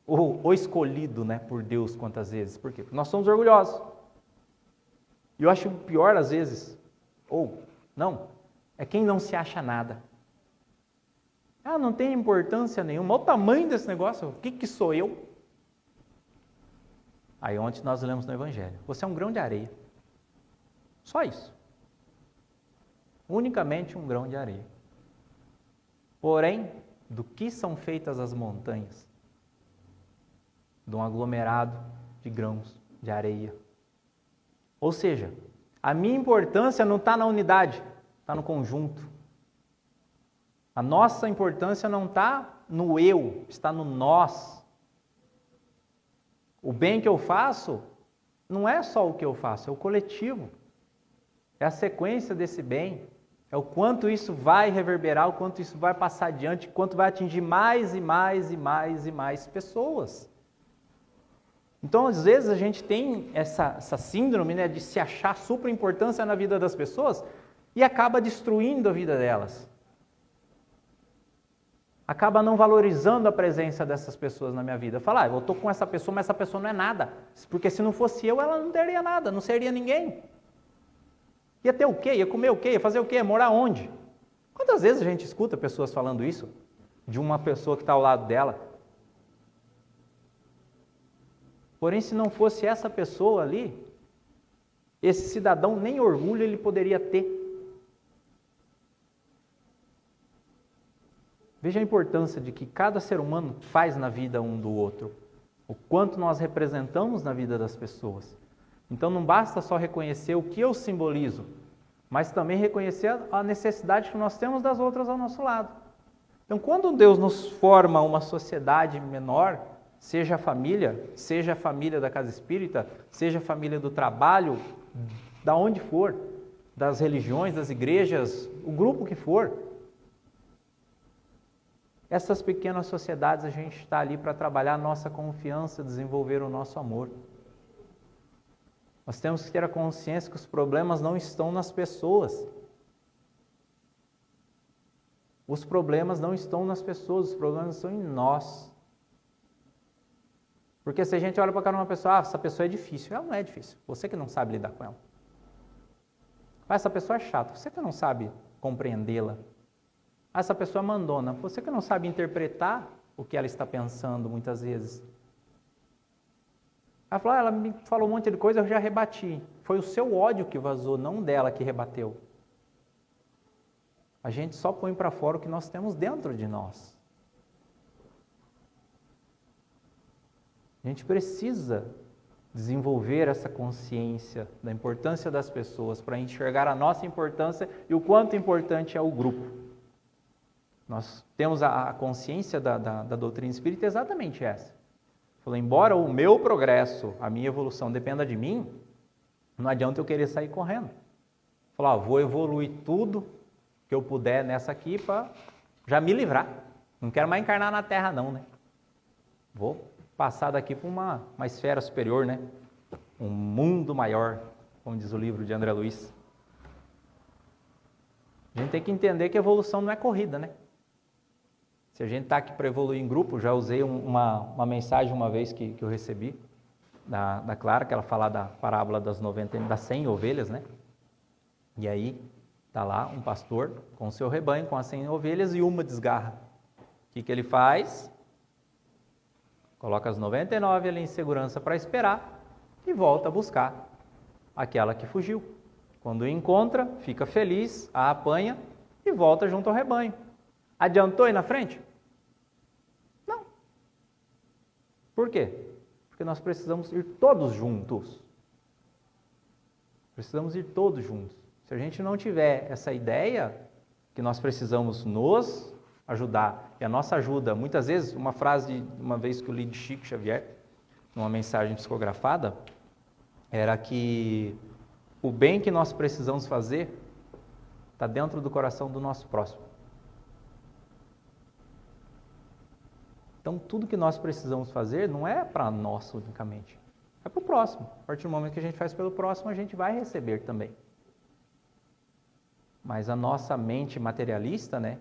o escolhido, né, por Deus quantas vezes. Por quê? Porque nós somos orgulhosos. E eu acho pior às vezes, é quem não se acha nada. Não tem importância nenhuma, olha o tamanho desse negócio, o que sou eu? Aí ontem nós lemos no Evangelho, você é um grão de areia. Só isso. Unicamente um grão de areia. Porém, do que são feitas as montanhas? De um aglomerado de grãos de areia. Ou seja, a minha importância não está na unidade, está no conjunto. A nossa importância não está no eu, está no nós. O bem que eu faço não é só o que eu faço, é o coletivo. É a sequência desse bem, é o quanto isso vai reverberar, o quanto isso vai passar adiante, o quanto vai atingir mais e mais e mais e mais pessoas. Então, às vezes, a gente tem essa síndrome, né, de se achar super importância na vida das pessoas e acaba destruindo a vida delas. Acaba não valorizando a presença dessas pessoas na minha vida. Fala, eu estou com essa pessoa, mas essa pessoa não é nada. Porque se não fosse eu, ela não teria nada, não seria ninguém. Ia ter o quê? Ia comer o quê? Ia fazer o quê? Ia morar onde? Quantas vezes a gente escuta pessoas falando isso de uma pessoa que está ao lado dela? Porém, se não fosse essa pessoa ali, esse cidadão nem orgulho ele poderia ter. Veja a importância de que cada ser humano faz na vida um do outro. O quanto nós representamos na vida das pessoas. Então não basta só reconhecer o que eu simbolizo, mas também reconhecer a necessidade que nós temos das outras ao nosso lado. Então quando Deus nos forma uma sociedade menor, seja a família da casa espírita, seja a família do trabalho, da onde for, das religiões, das igrejas, o grupo que for, essas pequenas sociedades a gente está ali para trabalhar a nossa confiança, desenvolver o nosso amor. Nós temos que ter a consciência que os problemas não estão nas pessoas. Os problemas não estão nas pessoas, os problemas estão em nós. Porque se a gente olha para a cara de uma pessoa, essa pessoa é difícil. Ela não é difícil, você que não sabe lidar com ela. Essa pessoa é chata, você que não sabe compreendê-la. Essa pessoa é mandona, você que não sabe interpretar o que ela está pensando muitas vezes. Ela me falou um monte de coisa, eu já rebati. Foi o seu ódio que vazou, não dela que rebateu. A gente só põe para fora o que nós temos dentro de nós. A gente precisa desenvolver essa consciência da importância das pessoas para enxergar a nossa importância e o quanto importante é o grupo. Nós temos a consciência da doutrina espírita exatamente essa. Falou, embora o meu progresso, a minha evolução dependa de mim, não adianta eu querer sair correndo. Falou, vou evoluir tudo que eu puder nessa aqui para já me livrar. Não quero mais encarnar na Terra não, né? Vou passar daqui para uma esfera superior, né? Um mundo maior, como diz o livro de André Luiz. A gente tem que entender que evolução não é corrida, né? Se a gente está aqui para evoluir em grupo, já usei uma mensagem uma vez que eu recebi da Clara, que ela fala da parábola das 100 ovelhas, né? E aí está lá um pastor com o seu rebanho, com as 100 ovelhas, e uma desgarra. O que ele faz? Coloca as 99 ali em segurança para esperar e volta a buscar aquela que fugiu. Quando encontra, fica feliz, a apanha e volta junto ao rebanho. Adiantou ir na frente? Não. Por quê? Porque nós precisamos ir todos juntos. Precisamos ir todos juntos. Se a gente não tiver essa ideia que nós precisamos nos ajudar, e a nossa ajuda, muitas vezes, uma frase, uma vez que eu li de Chico Xavier, numa mensagem psicografada, era que o bem que nós precisamos fazer está dentro do coração do nosso próximo. Então, tudo que nós precisamos fazer não é para nós unicamente, é para o próximo. A partir do momento que a gente faz pelo próximo, a gente vai receber também. Mas a nossa mente materialista, né,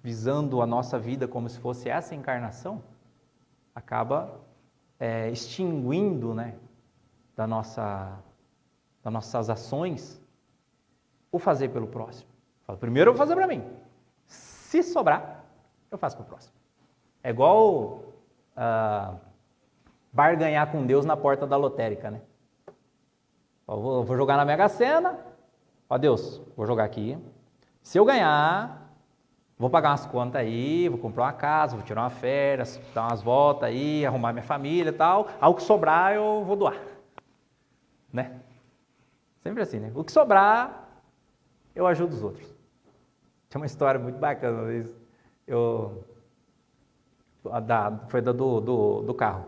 visando a nossa vida como se fosse essa encarnação, acaba extinguindo, né, das nossas ações o fazer pelo próximo. Fala, primeiro eu vou fazer para mim. Se sobrar, eu faço para o próximo. É igual barganhar com Deus na porta da lotérica, né? Eu vou jogar na Mega Sena. Ó Deus, vou jogar aqui. Se eu ganhar, vou pagar umas contas aí, vou comprar uma casa, vou tirar uma férias, dar umas voltas aí, arrumar minha família e tal. Ao que sobrar, eu vou doar. Né? Sempre assim, né? O que sobrar, eu ajudo os outros. Tinha uma história muito bacana uma vez. Foi do carro.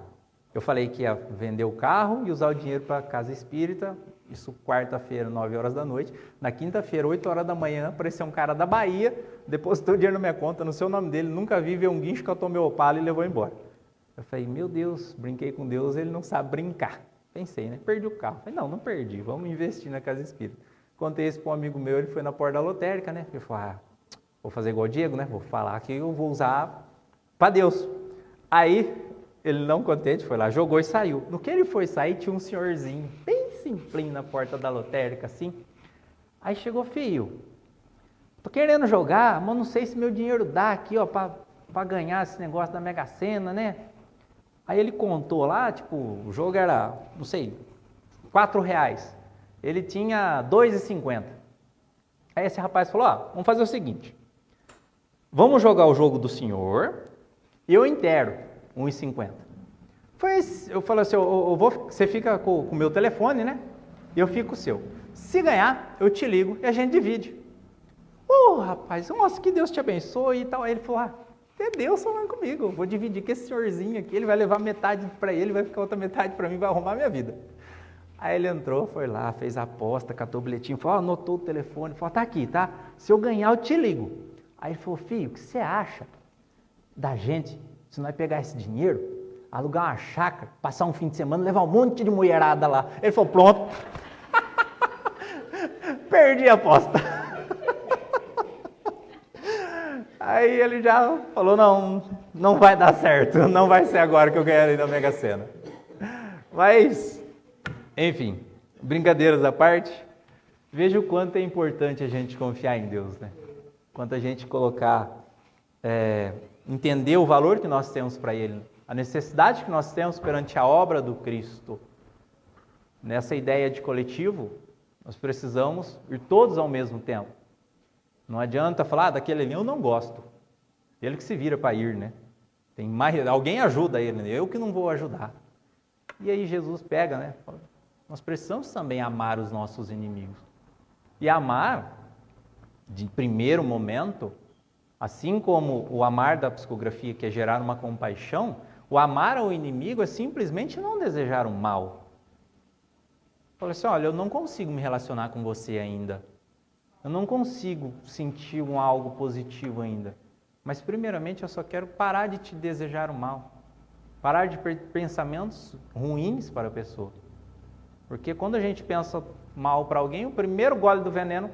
Eu falei que ia vender o carro e usar o dinheiro para a casa espírita. Isso quarta-feira, 9 horas da noite. Na quinta-feira, 8 horas da manhã, apareceu um cara da Bahia, depositou o dinheiro na minha conta, no seu nome dele, nunca vi, veio um guincho, catou meu Opala e levou embora. Eu falei, meu Deus, brinquei com Deus, ele não sabe brincar. Pensei, né? Perdi o carro. Falei, não perdi, vamos investir na casa espírita. Contei isso para um amigo meu, ele foi na porta da lotérica, né? Ele falou, vou fazer igual o Diego, né? Vou falar que eu vou usar para Deus. Aí, ele não contente, foi lá, jogou e saiu. No que ele foi sair, tinha um senhorzinho, bem simplinho na porta da lotérica, assim. Aí chegou, filho, tô querendo jogar, mas não sei se meu dinheiro dá aqui, ó, para ganhar esse negócio da Mega Sena, né? Aí ele contou lá, tipo, o jogo era, não sei, R$4. Ele tinha R$2,50. Aí esse rapaz falou, vamos fazer o seguinte, vamos jogar o jogo do senhor e eu inteiro R$1,50. Eu falei assim, você fica com o meu telefone, né? E eu fico com o seu. Se ganhar, eu te ligo e a gente divide. Rapaz, nossa, que Deus te abençoe e tal. Aí ele falou, é Deus falando comigo, eu vou dividir com esse senhorzinho aqui, ele vai levar metade para ele, vai ficar outra metade para mim, vai arrumar minha vida. Aí ele entrou, foi lá, fez a aposta, catou o bilhetinho, falou, anotou o telefone, falou, tá aqui, tá? Se eu ganhar, eu te ligo. Aí ele falou, filho, o que você acha da gente, se nós pegar esse dinheiro, alugar uma chácara, passar um fim de semana, levar um monte de mulherada lá? Ele falou, pronto. Perdi a aposta. Aí ele já falou, não vai dar certo, não vai ser agora que eu ganharei da Mega Sena. Mas, enfim, brincadeiras à parte, veja o quanto é importante a gente confiar em Deus, né? Quanto a gente colocar, entender o valor que nós temos para Ele, a necessidade que nós temos perante a obra do Cristo. Nessa ideia de coletivo, nós precisamos ir todos ao mesmo tempo. Não adianta falar, daquele ali eu não gosto. Ele que se vira para ir, né? Alguém ajuda ele, né? Eu que não vou ajudar. E aí Jesus pega, né? Nós precisamos também amar os nossos inimigos. E amar, de primeiro momento, assim como o amar da psicografia, que é gerar uma compaixão, o amar ao inimigo é simplesmente não desejar o mal. Fala assim, olha, eu não consigo me relacionar com você ainda. Eu não consigo sentir algo positivo ainda. Mas primeiramente eu só quero parar de te desejar o mal. Parar de pensamentos ruins para a pessoa. Porque quando a gente pensa mal para alguém, o primeiro gole do veneno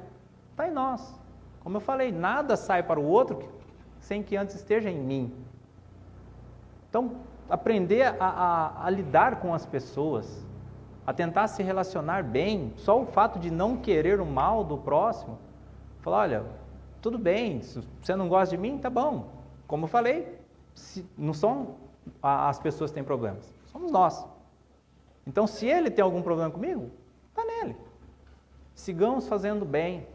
está em nós. Como eu falei, nada sai para o outro sem que antes esteja em mim. Então, aprender a lidar com as pessoas, a tentar se relacionar bem, só o fato de não querer o mal do próximo, falar, olha, tudo bem, se você não gosta de mim, tá bom. Como eu falei, não são as pessoas que têm problemas, somos nós. Então, se ele tem algum problema comigo, tá nele. Sigamos fazendo bem.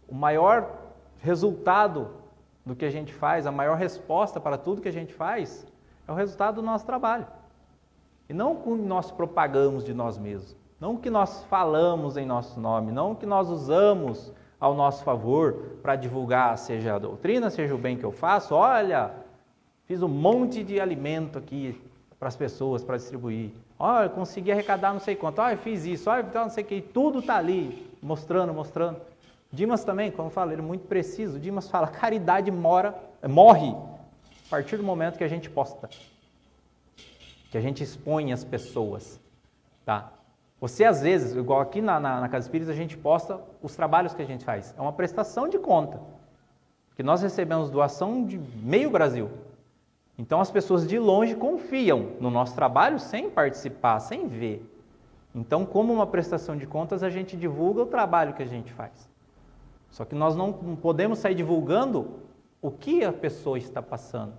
O maior resultado do que a gente faz, a maior resposta para tudo que a gente faz, é o resultado do nosso trabalho. E não o que nós propagamos de nós mesmos, não o que nós falamos em nosso nome, não o que nós usamos ao nosso favor para divulgar, seja a doutrina, seja o bem que eu faço. Olha, fiz um monte de alimento aqui para as pessoas, para distribuir. Olha, eu consegui arrecadar não sei quanto. Olha, eu fiz isso, olha, não sei o que. Tudo está ali, mostrando. Dimas também, como eu falei, ele é muito preciso. Dimas fala, caridade morre a partir do momento que a gente posta. Que a gente expõe as pessoas. Tá? Você, às vezes, igual aqui na Casa Espírita, a gente posta os trabalhos que a gente faz. É uma prestação de conta. Porque nós recebemos doação de meio Brasil. Então, as pessoas de longe confiam no nosso trabalho sem participar, sem ver. Então, como uma prestação de contas, a gente divulga o trabalho que a gente faz. Só que nós não podemos sair divulgando o que a pessoa está passando.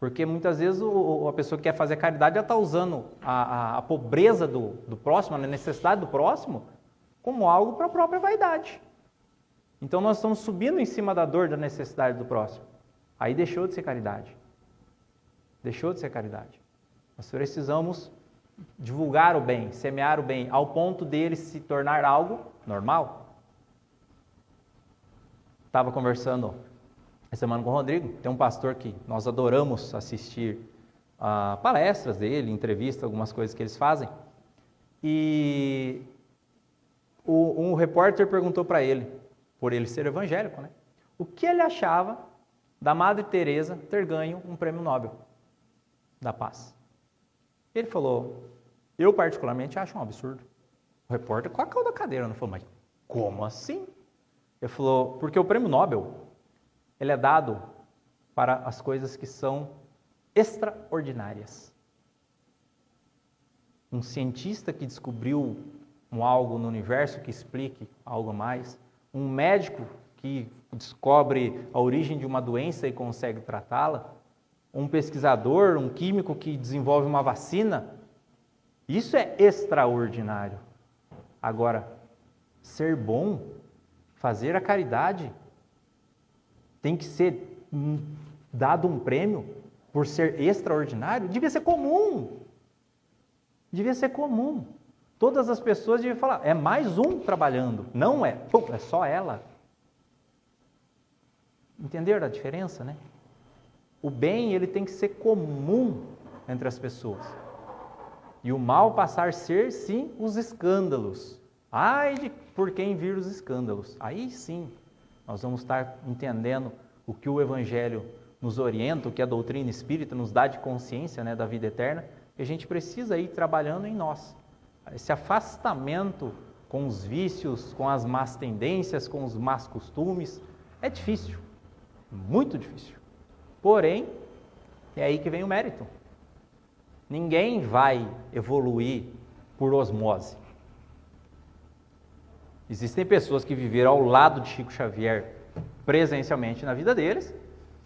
Porque muitas vezes a pessoa que quer fazer caridade, ela está usando a pobreza do próximo, a necessidade do próximo, como algo para a própria vaidade. Então nós estamos subindo em cima da dor, da necessidade do próximo. Aí deixou de ser caridade. Deixou de ser caridade. Nós precisamos divulgar o bem, semear o bem, ao ponto dele se tornar algo normal. Estava conversando essa semana com o Rodrigo, tem um pastor que nós adoramos assistir a palestras dele, entrevistas, algumas coisas que eles fazem. E um repórter perguntou para ele, por ele ser evangélico, né, o que ele achava da Madre Teresa ter ganho um prêmio Nobel da Paz. Ele falou, eu particularmente acho um absurdo. O repórter com a cauda da cadeira, não falou, mas como assim? Ele falou, porque o prêmio Nobel, ele é dado para as coisas que são extraordinárias. Um cientista que descobriu algo no universo que explique algo a mais, um médico que descobre a origem de uma doença e consegue tratá-la, um pesquisador, um químico que desenvolve uma vacina, isso é extraordinário. Agora, ser bom, fazer a caridade, tem que ser dado um prêmio por ser extraordinário? Devia ser comum. Devia ser comum. Todas as pessoas deviam falar, é mais um trabalhando. Não é, é só ela. Entenderam a diferença, né? O bem, ele tem que ser comum entre as pessoas. E o mal passar a ser, sim, os escândalos. Ai de por quem vir os escândalos. Aí sim, nós vamos estar entendendo o que o Evangelho nos orienta, o que a doutrina espírita nos dá de consciência, né, da vida eterna, e a gente precisa ir trabalhando em nós. Esse afastamento com os vícios, com as más tendências, com os más costumes, é difícil, muito difícil. Porém, é aí que vem o mérito. Ninguém vai evoluir por osmose. Existem pessoas que viveram ao lado de Chico Xavier presencialmente na vida deles,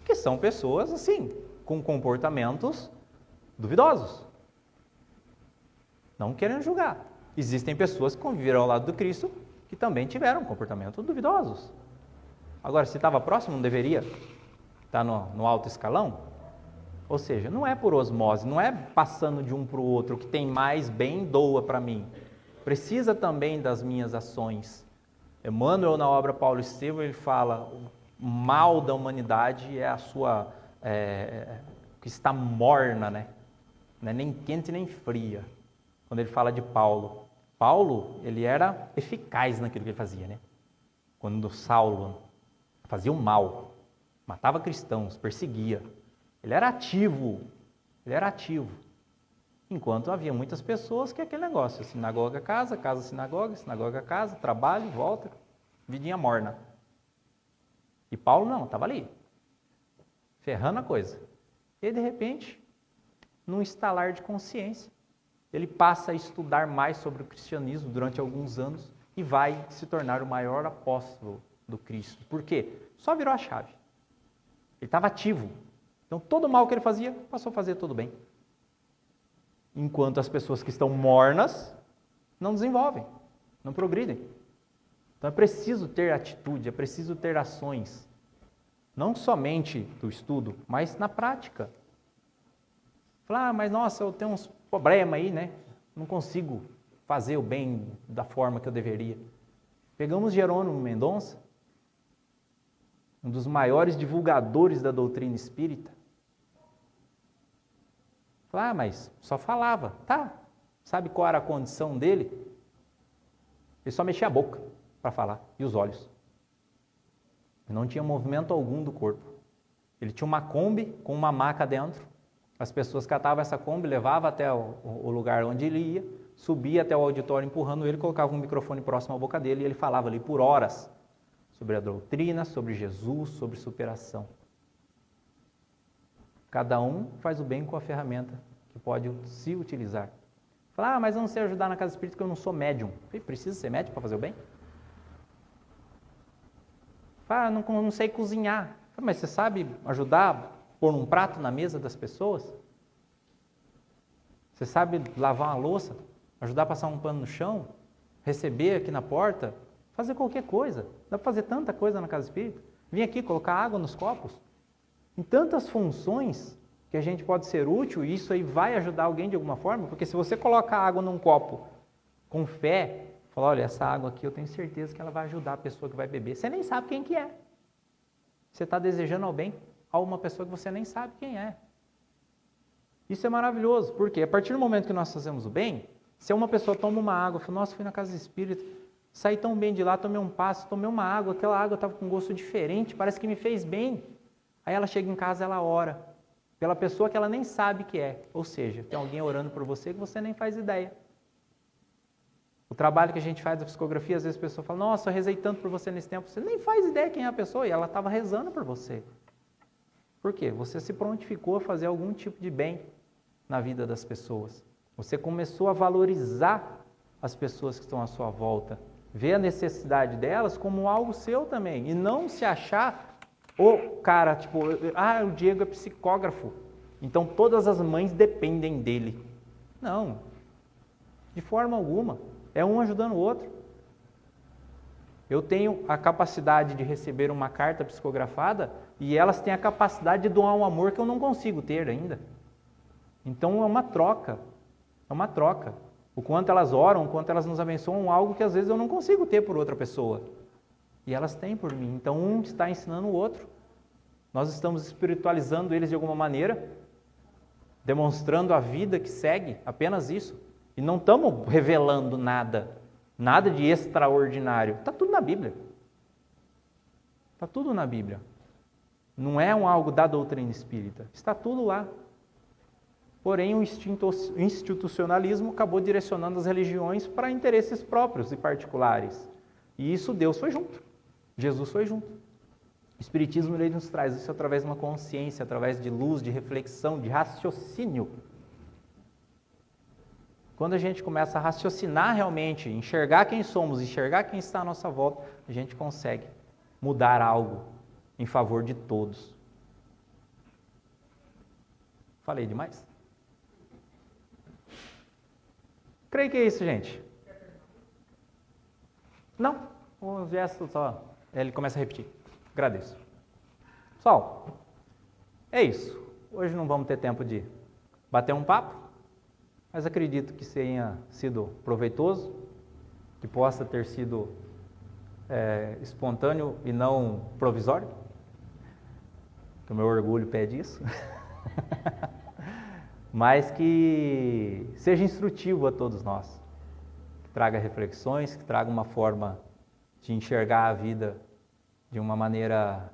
que são pessoas assim, com comportamentos duvidosos. Não querendo julgar. Existem pessoas que conviveram ao lado do Cristo que também tiveram comportamentos duvidosos. Agora, se estava próximo, não deveria estar no alto escalão? Ou seja, não é por osmose, não é passando de um para o outro, que tem mais bem doa para mim. Precisa também das minhas ações. Emmanuel, na obra Paulo Estevão, ele fala, o mal da humanidade é a sua, que está morna, né? Não é nem quente nem fria. Quando ele fala de Paulo, Paulo, ele era eficaz naquilo que ele fazia, né? Quando Saulo fazia o mal, matava cristãos, perseguia, ele era ativo. Enquanto havia muitas pessoas que aquele negócio, sinagoga, casa, sinagoga, casa, trabalho, volta, vidinha morna. E Paulo não, estava ali, ferrando a coisa. E de repente, num estalar de consciência, ele passa a estudar mais sobre o cristianismo durante alguns anos e vai se tornar o maior apóstolo do Cristo. Por quê? Só virou a chave. Ele estava ativo. Então, todo o mal que ele fazia, passou a fazer tudo bem. Enquanto as pessoas que estão mornas não desenvolvem, não progridem. Então, é preciso ter atitude, é preciso ter ações. Não somente do estudo, mas na prática. Falar, mas nossa, eu tenho uns problemas aí, né? Não consigo fazer o bem da forma que eu deveria. Pegamos Jerônimo Mendonça, um dos maiores divulgadores da doutrina espírita. Falar, mas só falava. Tá, sabe qual era a condição dele? Ele só mexia a boca para falar e os olhos. Não tinha movimento algum do corpo. Ele tinha uma Kombi com uma maca dentro. As pessoas catavam essa Kombi, levavam até o lugar onde ele ia, subia até o auditório empurrando ele, colocava um microfone próximo à boca dele e ele falava ali por horas sobre a doutrina, sobre Jesus, sobre superação. Cada um faz o bem com a ferramenta que pode se utilizar. Fala, mas eu não sei ajudar na casa espírita porque eu não sou médium. Precisa ser médium para fazer o bem? Fala, não sei cozinhar. Fala, mas você sabe ajudar a pôr um prato na mesa das pessoas? Você sabe lavar uma louça? Ajudar a passar um pano no chão? Receber aqui na porta? Fazer qualquer coisa. Dá para fazer tanta coisa na casa espírita. Vir aqui colocar água nos copos. Em tantas funções que a gente pode ser útil, e isso aí vai ajudar alguém de alguma forma, porque se você coloca água num copo com fé, fala, olha, essa água aqui eu tenho certeza que ela vai ajudar a pessoa que vai beber. Você nem sabe quem que é. Você está desejando ao bem a uma pessoa que você nem sabe quem é. Isso é maravilhoso, porque a partir do momento que nós fazemos o bem, se uma pessoa toma uma água, fala, nossa, fui na casa espírita, saí tão bem de lá, tomei um passo, tomei uma água, aquela água estava com gosto diferente, parece que me fez bem. Aí ela chega em casa, ela ora pela pessoa que ela nem sabe que é. Ou seja, tem alguém orando por você que você nem faz ideia. O trabalho que a gente faz da psicografia, às vezes a pessoa fala, nossa, eu rezei tanto por você nesse tempo. Você nem faz ideia quem é a pessoa e ela estava rezando por você. Por quê? Você se prontificou a fazer algum tipo de bem na vida das pessoas. Você começou a valorizar as pessoas que estão à sua volta. Ver a necessidade delas como algo seu também. E não se achar... O cara, tipo, o Diego é psicógrafo, então todas as mães dependem dele. Não, de forma alguma, é um ajudando o outro. Eu tenho a capacidade de receber uma carta psicografada e elas têm a capacidade de doar um amor que eu não consigo ter ainda. Então é uma troca, O quanto elas oram, o quanto elas nos abençoam, algo que às vezes eu não consigo ter por outra pessoa. E elas têm por mim. Então, um está ensinando o outro. Nós estamos espiritualizando eles de alguma maneira, demonstrando a vida que segue, apenas isso. E não estamos revelando nada de extraordinário. Está tudo na Bíblia. Está tudo na Bíblia. Não é algo da doutrina espírita. Está tudo lá. Porém, o institucionalismo acabou direcionando as religiões para interesses próprios e particulares. E isso Deus foi junto. Jesus foi junto. O Espiritismo ele nos traz isso através de uma consciência, através de luz, de reflexão, de raciocínio. Quando a gente começa a raciocinar realmente, enxergar quem somos, enxergar quem está à nossa volta, a gente consegue mudar algo em favor de todos. Falei demais? Creio que é isso, gente. Não, um gesto só. Ele começa a repetir. Agradeço. Pessoal, é isso. Hoje não vamos ter tempo de bater um papo, mas acredito que tenha sido proveitoso, que possa ter sido espontâneo e não provisório, que o meu orgulho pede isso, mas que seja instrutivo a todos nós. traga reflexões, que traga uma forma de enxergar a vida de uma maneira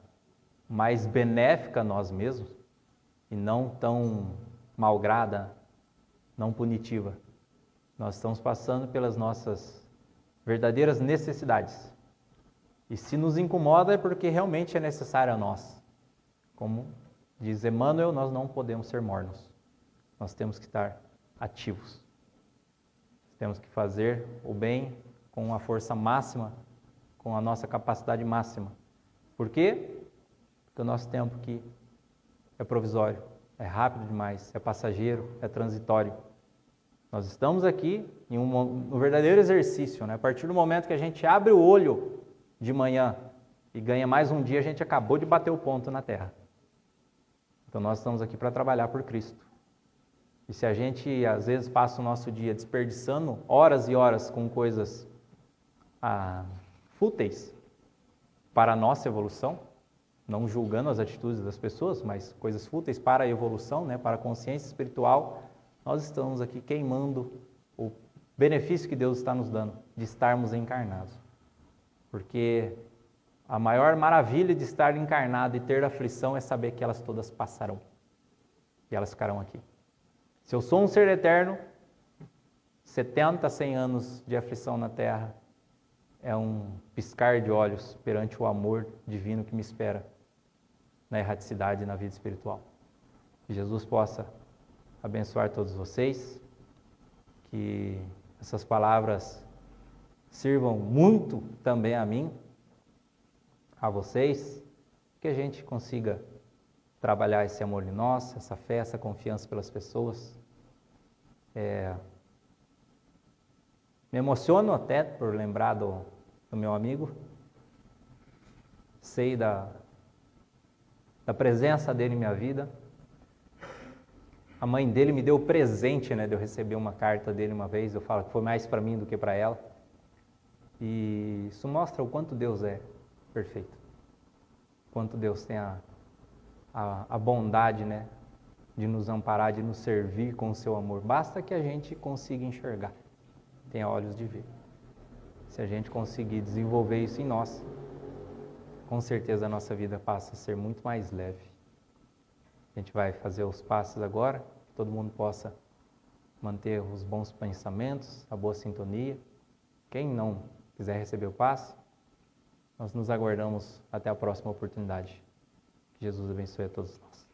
mais benéfica a nós mesmos e não tão malgrada, não punitiva. Nós estamos passando pelas nossas verdadeiras necessidades. E se nos incomoda é porque realmente é necessário a nós. Como diz Emmanuel, nós não podemos ser mornos. Nós temos que estar ativos. Temos que fazer o bem com a força máxima, com a nossa capacidade máxima. Por quê? Porque o nosso tempo aqui é provisório, é rápido demais, é passageiro, é transitório. Nós estamos aqui em um verdadeiro exercício, né? A partir do momento que a gente abre o olho de manhã e ganha mais um dia, a gente acabou de bater o ponto na Terra. Então nós estamos aqui para trabalhar por Cristo. E se a gente às vezes passa o nosso dia desperdiçando horas e horas com coisas fúteis para a nossa evolução, não julgando as atitudes das pessoas, mas coisas fúteis para a evolução, né, para a consciência espiritual, nós estamos aqui queimando o benefício que Deus está nos dando de estarmos encarnados. Porque a maior maravilha de estar encarnado e ter aflição é saber que elas todas passarão. E elas ficarão aqui. Se eu sou um ser eterno, 70, 100 anos de aflição na Terra é um piscar de olhos perante o amor divino que me espera na erraticidade e na vida espiritual. Que Jesus possa abençoar todos vocês, que essas palavras sirvam muito também a mim, a vocês, que a gente consiga trabalhar esse amor em nós, essa fé, essa confiança pelas pessoas. Me emociono até por lembrar do meu amigo, sei da presença dele em minha vida. A mãe dele me deu o presente, né, de eu receber uma carta dele uma vez, eu falo que foi mais para mim do que para ela. E isso mostra o quanto Deus é perfeito, quanto Deus tem a bondade, né, de nos amparar, de nos servir com o seu amor. Basta que a gente consiga enxergar, tenha olhos de ver. Se a gente conseguir desenvolver isso em nós, com certeza a nossa vida passa a ser muito mais leve. A gente vai fazer os passos agora, que todo mundo possa manter os bons pensamentos, a boa sintonia. Quem não quiser receber o passo, nós nos aguardamos até a próxima oportunidade. Que Jesus abençoe a todos nós.